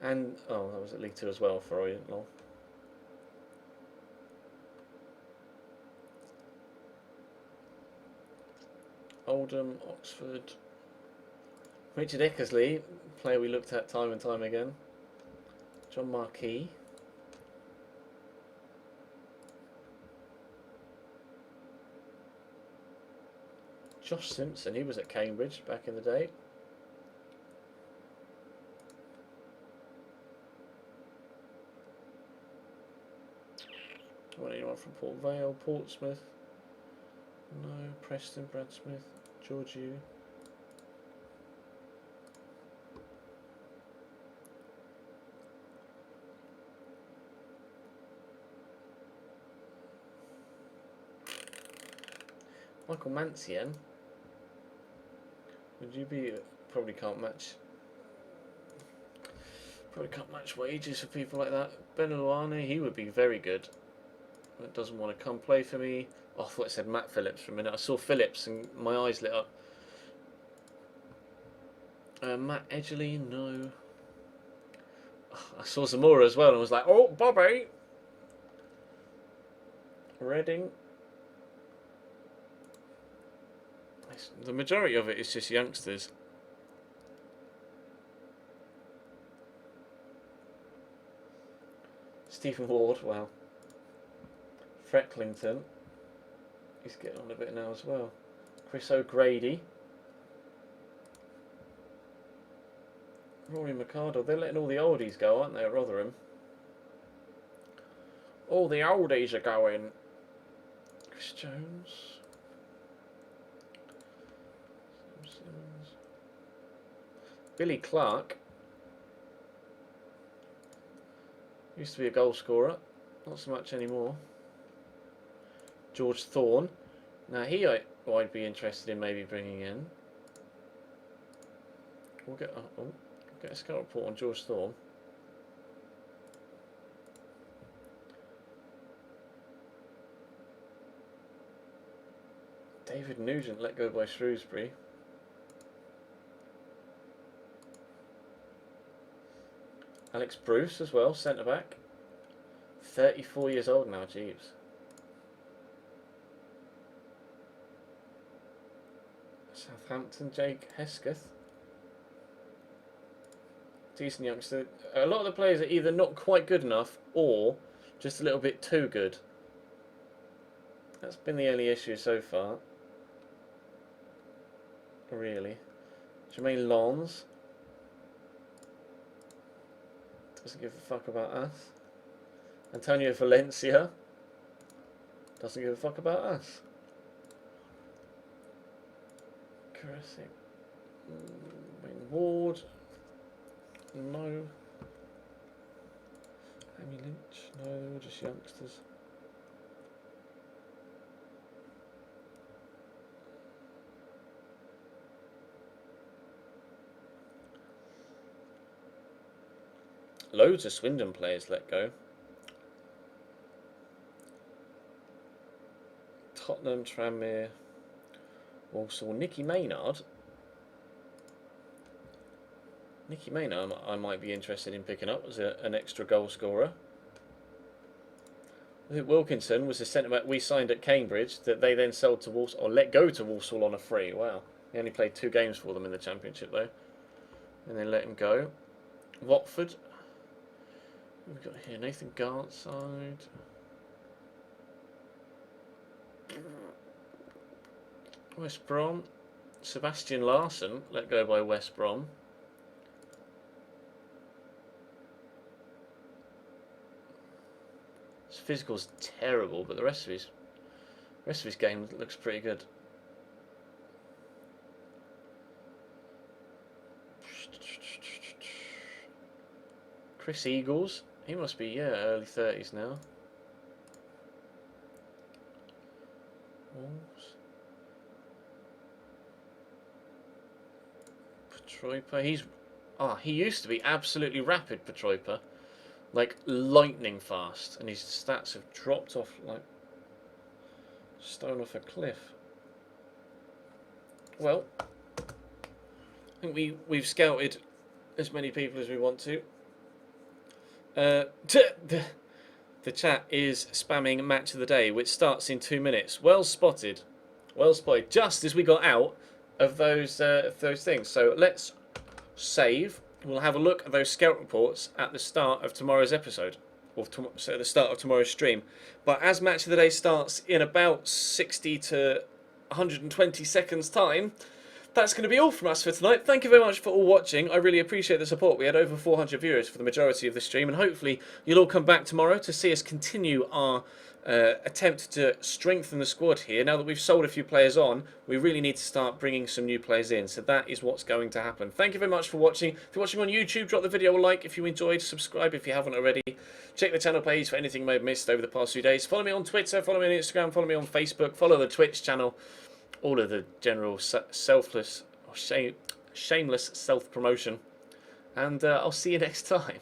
And, oh, that was at League 2 as well for Orient Law. Oldham, Oxford. Richard Eckersley, player we looked at time and time again. John Marquis. Josh Simpson, he was at Cambridge back in the day. Want anyone from Port Vale, Portsmouth? No. Preston, Brad Smith, George Yu. Michael Mancian. Would you be... Probably can't match wages for people like that. Ben Luane, he would be very good. But doesn't want to come play for me. Oh, I thought it said Matt Phillips for a minute. I saw Phillips and my eyes lit up. Matt Edgerly, no. Oh, I saw Zamora as well and was like, oh, Bobby! Reading. The majority of it is just youngsters. Stephen Ward, wow. Frecklington, he's getting on a bit now as well. Chris O'Grady. Rory Mercado, they're letting all the oldies go, aren't they, at Rotherham? All the oldies are going. Chris Jones. Billy Clark. Used to be a goal scorer, not so much anymore. George Thorne. Now I'd be interested in maybe bringing in. We'll get a scout report on George Thorne. David Nugent let go by Shrewsbury. Alex Bruce as well, centre back. 34 years old now, Jeeves. Southampton, Jake Hesketh. Decent youngster. A lot of the players are either not quite good enough or just a little bit too good. That's been the only issue so far. Really. Jermaine Lons. Doesn't give a fuck about us. Antonio Valencia. Doesn't give a fuck about us. Caressic. Wayne Ward. No. Amy Lynch. No, they're all just youngsters. Loads of Swindon players let go. Tottenham, Tranmere, Walsall, Nicky Maynard. Nicky Maynard I might be interested in picking up as an extra goal scorer. I think Wilkinson was the centre-back we signed at Cambridge that they then sold to Walsall, or let go to Walsall on a free. Wow. He only played 2 games for them in the Championship though. And then let him go. Watford. We've got here Nathan Gartside. West Brom. Sebastian Larsson, let go by West Brom. His physical's terrible, but the rest of his game looks pretty good. Chris Eagles, he must be early 30s now. Petroipa, he used to be absolutely rapid, Petroipa, like lightning fast, and his stats have dropped off like stone off a cliff. Well, I think we've scouted as many people as we want to. The chat is spamming match of the day, which starts in 2 minutes. Well spotted, well spotted. Just as we got out of those things. So let's save. We'll have a look at those scout reports at the start of tomorrow's episode, or so the start of tomorrow's stream. But as match of the day starts in about 60 to 120 seconds time, that's going to be all from us for tonight. Thank you very much for all watching. I really appreciate the support. We had over 400 viewers for the majority of the stream, and hopefully you'll all come back tomorrow to see us continue our attempt to strengthen the squad here. Now that we've sold a few players on, we really need to start bringing some new players in. So that is what's going to happen. Thank you very much for watching. If you're watching on YouTube, drop the video a like if you enjoyed. Subscribe if you haven't already. Check the channel page for anything you may have missed over the past few days. Follow me on Twitter, follow me on Instagram, follow me on Facebook, follow the Twitch channel. All of the general selfless or shameless self-promotion. And I'll see you next time.